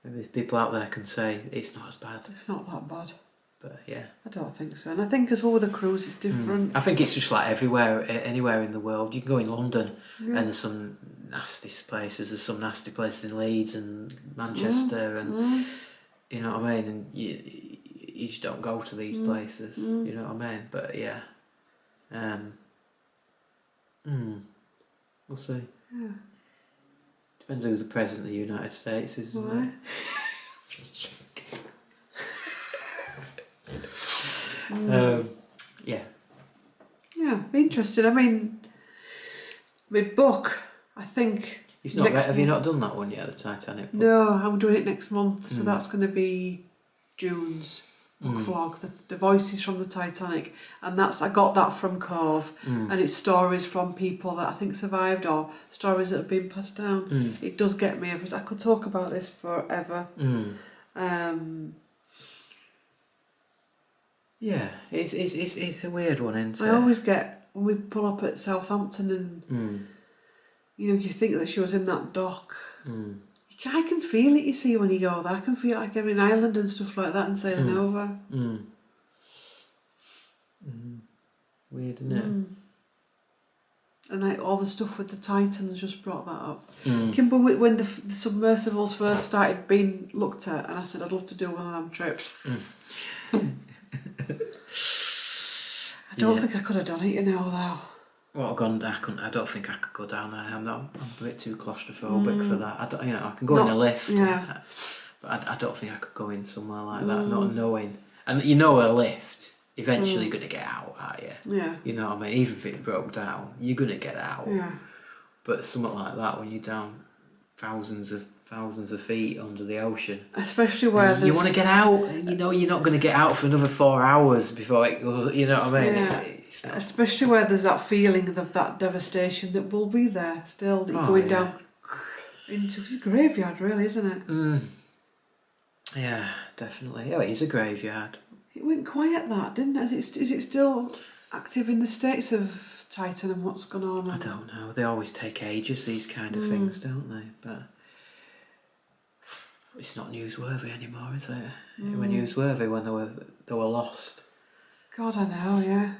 Maybe people out there can say it's not as bad. It's not that bad. But yeah. I don't think so. And I think as well with the cruise it's different. I think it's just like anywhere in the world. You can go in London and there's some nasty places. There's some nasty places in Leeds and Manchester, and you know what I mean. And you just don't go to these places. You know what I mean. But yeah, we'll see. Yeah. Depends who's the president of the United States, isn't it? Just joking. Yeah. Yeah, be interested. I mean, my book, I think. Have you not done that one yet, the Titanic book? No, I'm doing it next month, so that's going to be June's book vlog, the voices from the Titanic, and I got that from Cove, and it's stories from people that I think survived or stories that have been passed down. It does get me. I could talk about this forever. Yeah, it's a weird one, isn't it? I always get when we pull up at Southampton and you know, you think that she was in that dock. I can feel it, you see, when you go there. I can feel like I'm in Ireland and stuff like that and sailing over. Weird, isn't it? And like all the stuff with the Titans just brought that up. Kimber, when the submersibles first started being looked at, and I said I'd love to do one of them trips. I don't think I could have done it, you know, though. Well, I don't think I could go down there. I'm a bit too claustrophobic for that. I can go in a lift, but I don't think I could go in somewhere like that, not knowing. And you know, a lift, eventually you're going to get out, aren't you? Yeah. You know what I mean? Even if it broke down, you're going to get out. Yeah. But something like that, when you're down thousands of feet under the ocean, especially where you want to get out, and you know you're not going to get out for another 4 hours before it goes. You know what I mean? Yeah. Especially where there's that feeling of that devastation that will be there still. That you're going down into a graveyard, really, isn't it? Yeah, definitely. Oh, it is a graveyard. It went quiet, that, didn't it? Is it still active in the States of Titan and what's gone on? I don't know. They always take ages, these kind of things, don't they? But it's not newsworthy anymore, is it? It was newsworthy when they were lost. God, I know, yeah.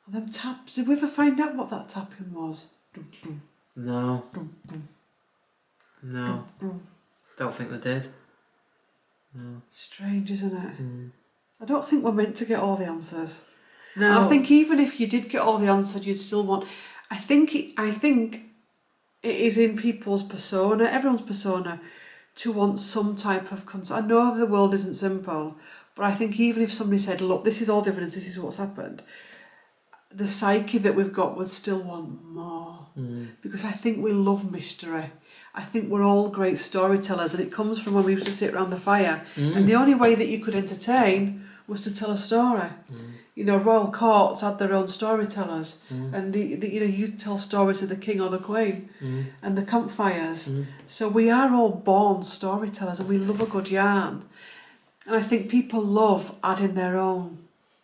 Them taps. Did we ever find out what that tapping was? No. Don't think they did. No. Strange, isn't it? I don't think we're meant to get all the answers. No. And I think even if you did get all the answers, you'd still want. I think it is in people's persona, everyone's persona, to want some type of concern. I know the world isn't simple, but I think even if somebody said, look, this is all the evidence, this is what's happened, the psyche that we've got would still want more. Because I think we love mystery. I think we're all great storytellers, and it comes from when we used to sit around the fire. And the only way that you could entertain was to tell a story. You know, royal courts had their own storytellers, and you tell stories of the king or the queen, and the campfires. So we are all born storytellers, and we love a good yarn. And I think people love adding their own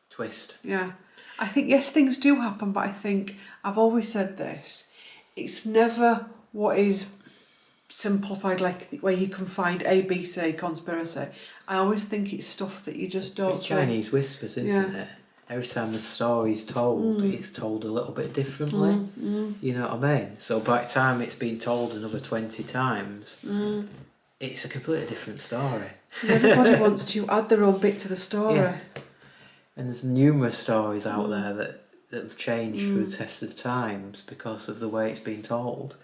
twist. Yeah. I think, yes, things do happen, but I think, I've always said this, it's never what is simplified, like where you can find ABC conspiracy. I always think it's stuff that you just don't It's Chinese whispers, isn't it? Every time the story's told, it's told a little bit differently. You know what I mean? So by the time it's been told another 20 times, it's a completely different story. And everybody wants to add their own bit to the story. Yeah. And there's numerous stories out there that have changed through the test of times because of the way it's been told.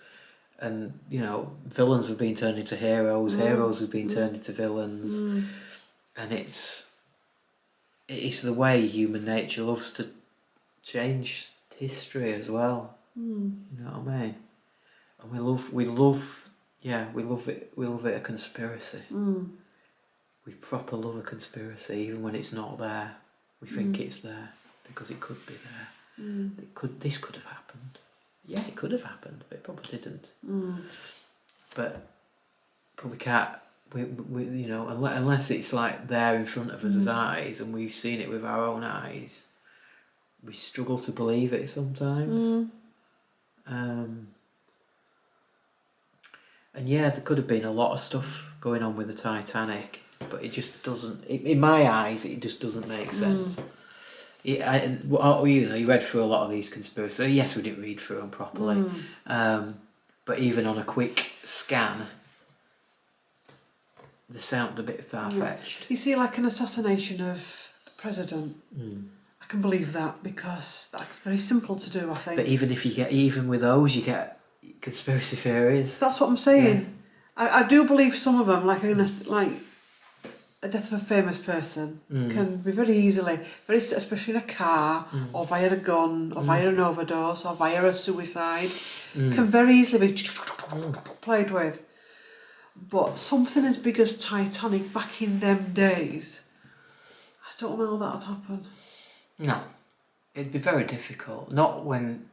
And, you know, villains have been turned into heroes, heroes have been turned into villains. And it's the way human nature loves to change history as well. You know what I mean? And we love it. We love it a conspiracy. We proper love a conspiracy, even when it's not there. We think it's there because it could be there. This could have happened. Yeah, it could have happened, but it probably didn't. But we can't. We you know, unless it's like there in front of us as eyes, and we've seen it with our own eyes, we struggle to believe it sometimes. And yeah, there could have been a lot of stuff going on with the Titanic, but it just doesn't. In my eyes, it just doesn't make sense. You read through a lot of these conspiracies. Yes, we didn't read through them properly, But even on a quick scan, they sound a bit far-fetched. You see, like an assassination of the president. Mm. I can believe that because that's very simple to do, I think. But even with those, you get conspiracy theories. That's what I'm saying. I do believe some of them, like a death of a famous person, can be very easily, especially in a car, or via a gun, or via an overdose, or via a suicide, can very easily be played with. But something as big as Titanic back in them days, I don't know how that'd happen. No, it'd be very difficult. Not when,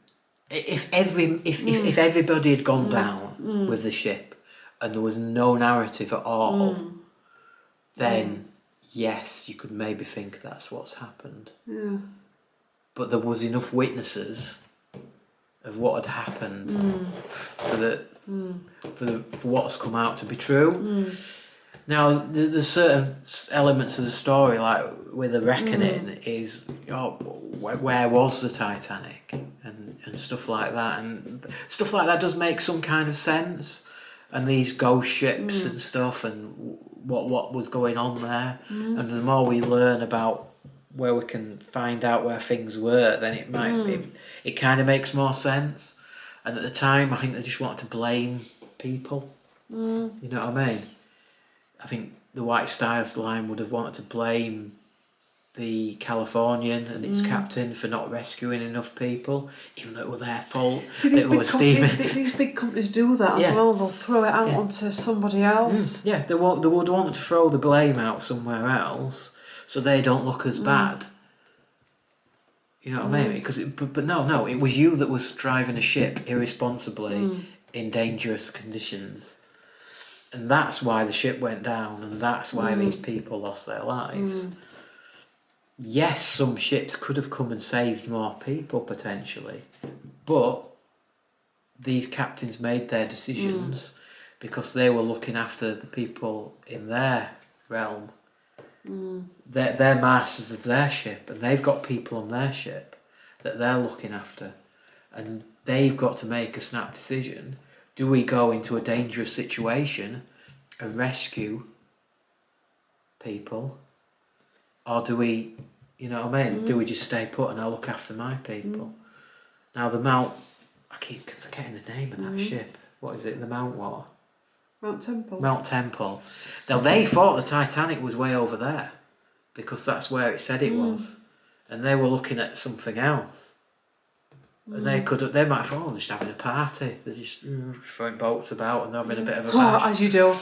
if everybody had gone down with the ship, and there was no narrative at all, then yes, you could maybe think that's what's happened. Yeah. But there was enough witnesses of what had happened for what's come out to be true. Now, there's certain elements of the story, like with the reckoning, is where was the Titanic and stuff like that, and stuff like that does make some kind of sense, and these ghost ships and stuff, and what was going on there, and the more we learn about where we can find out where things were, then it kind of makes more sense. And at the time, I think they just wanted to blame people. You know what I mean? I think the White Star Line would have wanted to blame the Californian and its captain for not rescuing enough people, even though it was their fault. See, these big companies do that as well. They'll throw it out onto somebody else. Yeah, they would want to throw the blame out somewhere else so they don't look as bad. You know what I mean? But no, it was you that was driving a ship irresponsibly in dangerous conditions. And that's why the ship went down, and that's why these people lost their lives. Yes, some ships could have come and saved more people potentially, but these captains made their decisions because they were looking after the people in their realm. They're masters of their ship, and they've got people on their ship that they're looking after, and they've got to make a snap decision. Do we go into a dangerous situation and rescue people, or do we, you know what I mean? Do we just stay put and I'll look after my people? Now I keep forgetting the name of that ship. What is it? The Mount what? Mount Temple. Mount Temple. Now they thought the Titanic was way over there because that's where it said it was, and they were looking at something else. And they might have thought, they're just having a party. They're just throwing boats about and having a bit of a bash. As you do.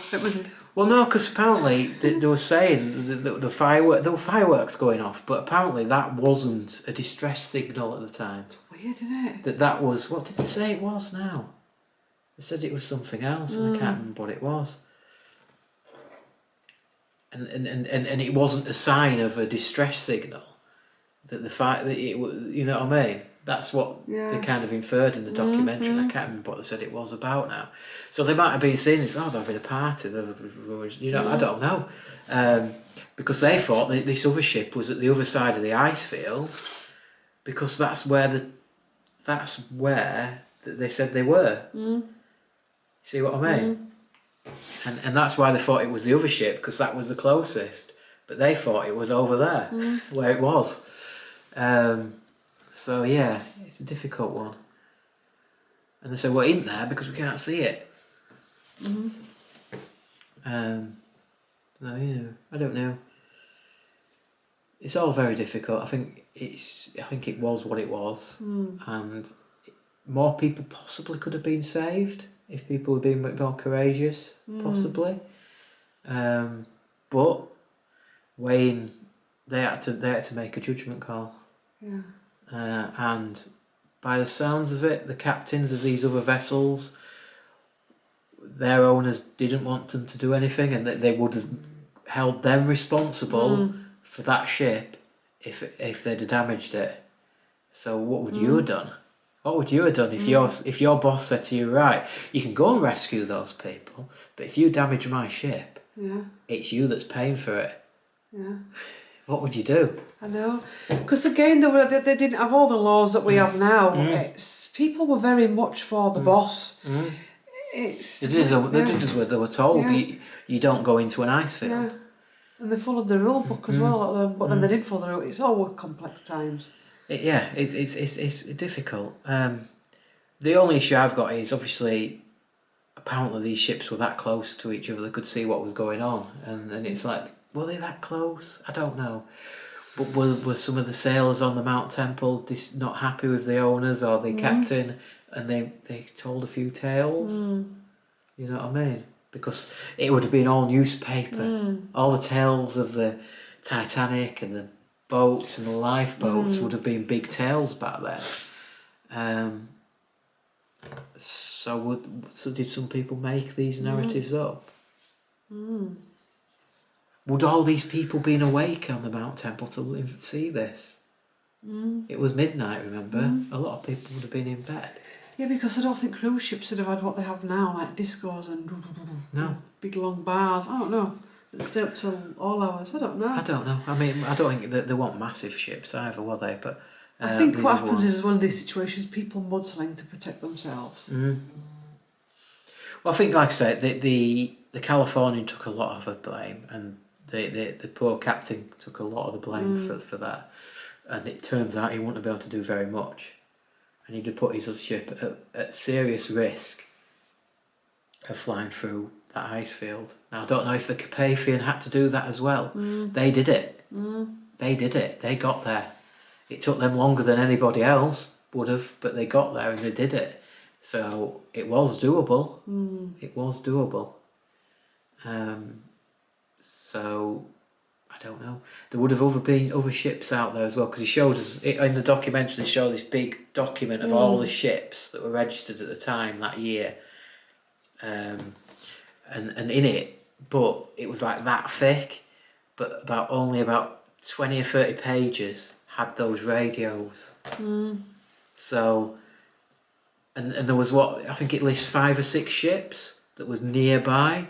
Well, no, because apparently they were saying there were fireworks going off, but apparently that wasn't a distress signal at the time. It's weird, isn't it? That was, what did they say it was now? They said it was something else, and I can't remember what it was. And it wasn't a sign of a distress signal. That you know what I mean? That's what they kind of inferred in the documentary. I can't remember what they said it was about now. So they might have been seeing this, they're having a party, you know, I don't know. Because they thought that this other ship was at the other side of the ice field, because that's where they said they were. See what I mean? And that's why they thought it was the other ship, because that was the closest. But they thought it was over there, where it was. So yeah, it's a difficult one. And they said, well, it isn't there because we can't see it. So yeah, I don't know. It's all very difficult. I think it was what it was, and more people possibly could have been saved if people had been a bit more courageous, possibly. But Wayne, they had to make a judgment call. Yeah. And by the sounds of it, the captains of these other vessels, their owners didn't want them to do anything, and they would have held them responsible for that ship if they'd have damaged it. So what would you have done? What would you have done if your boss said to you, right, you can go and rescue those people, but if you damage my ship, it's you that's paying for it. Yeah. What would you do? I know, because again, they didn't have all the laws that we have now. People were very much for the boss. It's... They did as they were told. Yeah. You don't go into an ice field. Yeah. And they followed the rule book as well, a lot of them, but then they didn't follow the rule. It's all complex times. It's difficult. The only issue I've got is obviously, apparently these ships were that close to each other they could see what was going on, and it's like, were they that close? I don't know. But were some of the sailors on the Mount Temple not happy with the owners or the captain, and they told a few tales? You know what I mean? Because it would have been all newspaper. All the tales of the Titanic and the boats and the lifeboats would have been big tales back then. So did some people make these narratives up? Would all these people been awake on the Mount Temple to see this? It was midnight, remember? A lot of people would have been in bed. Yeah, because I don't think cruise ships would have had what they have now, like discos and big long bars. I don't know. That stay up till all hours. I don't know. I mean, I don't think that they want massive ships either, were they? But I think what happens is one of these situations, people muddling to protect themselves. Well, I think, like I said, the Californian took a lot of the blame, and the poor captain took a lot of the blame for that. And it turns out he wouldn't have been able to do very much. And he'd have put his ship at serious risk of flying through that ice field. Now, I don't know if the Carpathian had to do that as well. They did it. They did it. They got there. It took them longer than anybody else would have, but they got there and they did it. So it was doable. It was doable. So I don't know. There would have been other ships out there as well, because he showed us in the documentary. They showed this big document of all the ships that were registered at the time that year, and in it, but it was like that thick, but only about 20 or 30 pages had those radios. So, and there was I think at least 5 or 6 ships that was nearby.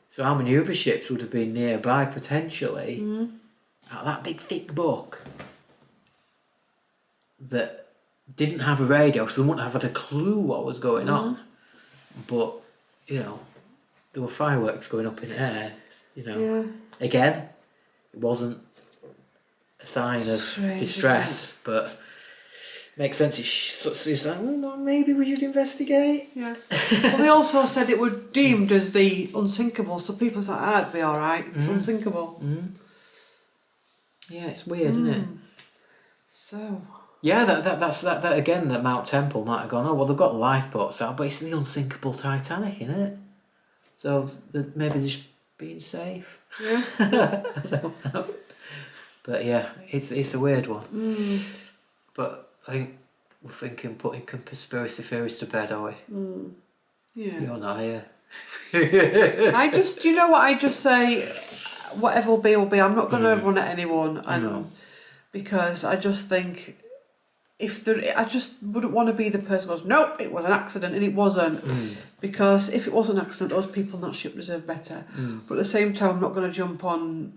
So how many other ships would have been nearby potentially out of that big thick book that didn't have a radio, so they wouldn't have had a clue what was going on. But, you know, there were fireworks going up in the air, you know. Yeah. Again, it wasn't a sign of distress, but makes sense. It's like, well, maybe we should investigate. Yeah. Well, they also said it was deemed as the unsinkable, so people thought, it'd be all right. It's unsinkable. Yeah, it's weird, isn't it? So. Yeah, that again. That Mount Temple might have gone. Oh well, they've got lifeboats out, but it's the unsinkable Titanic, isn't it? So maybe they're just being safe. Yeah. I don't know. But yeah, it's a weird one. But I think we're thinking putting conspiracy theories to bed, are we? Yeah. You're not here. I just say, whatever will be. I'm not going to run at anyone, because I just think I just wouldn't want to be the person who goes, nope, it was an accident, and it wasn't. Because if it was an accident, those people on that ship deserve better. But at the same time, I'm not going to jump on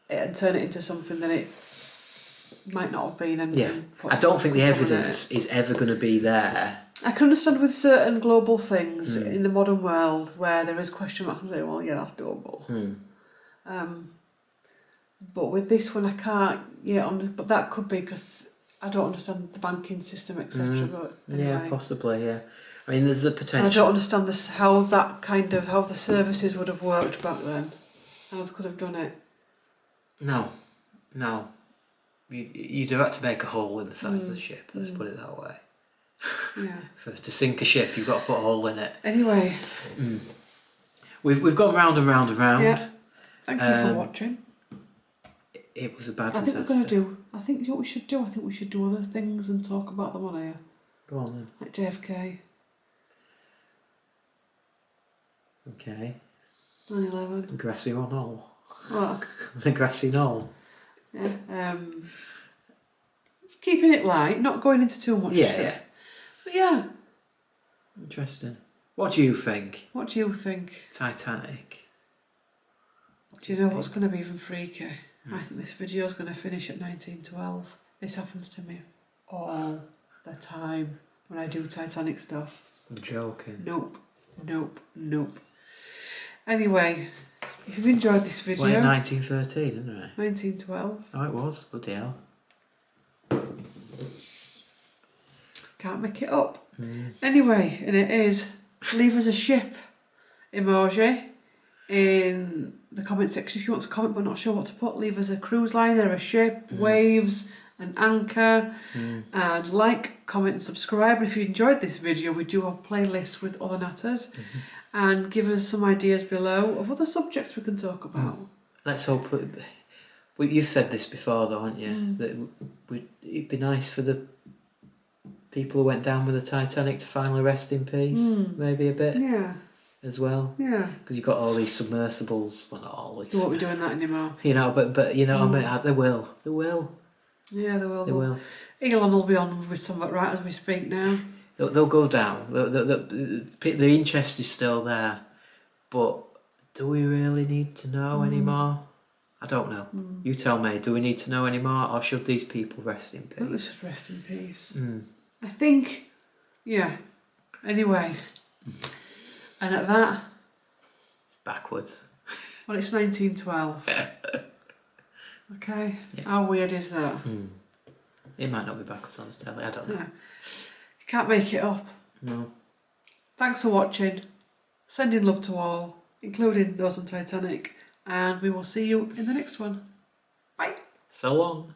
it and turn it into something that it might not have been. And I don't think the evidence is ever going to be there. I can understand with certain global things in the modern world where there is question marks and say, well, yeah, that's doable. But with this one, I can't. But that could be because I don't understand the banking system, etc. But anyway. Yeah, possibly. Yeah, I mean, there's a potential. And I don't understand how the services would have worked back then. How they could have done it. No. You'd have had to make a hole in the side of the ship. Let's put it that way. Yeah. To sink a ship, you've got to put a hole in it. Anyway, we've gone round and round and round. Yeah. Thank you for watching. It was a bad disaster. I think you know what we should do? I think we should do other things and talk about them on here. Go on then. Like JFK. Okay. 9/11. Grassy knoll. What? The grassy knoll. Yeah. Keeping it light, not going into too much stress. But yeah. Interesting. What do you think? Titanic. Do you know what's going to be even freaky? I think this video's going to finish at 1912. This happens to me all the time when I do Titanic stuff. I'm joking. Nope. Nope, nope. Anyway, if you've enjoyed this video... Well, 1913, isn't it? 1912. Oh, it was. Bloody hell. Can't make it up. Anyway, and it is, leave us a ship emoji in the comment section if you want to comment but not sure what to put. Leave us a cruise liner, a ship, waves, an anchor, and like, comment and subscribe. And if you enjoyed this video, we do have playlists with other natters, and give us some ideas below of other subjects we can talk about. Let's hope... You've said this before though, haven't you? That it'd be nice for the people who went down with the Titanic to finally rest in peace, maybe a bit. Yeah. As well. Yeah. Because you've got all these submersibles. Well, not all these. They won't be doing that anymore. You know, but you know what I mean? They will. They will. Yeah, they will. They will. Elon will be on with something right as we speak now. They'll go down. The interest is still there. But do we really need to know anymore? I don't know. You tell me. Do we need to know anymore, or should these people rest in peace? I think they should rest in peace. I think, yeah. Anyway. And at that... It's backwards. Well, it's 1912. Okay? Yeah. How weird is that? It might not be backwards on the telly, I don't know. Yeah. You can't make it up. No. Thanks for watching. Sending love to all, including those on Titanic. And we will see you in the next one. Bye. So long.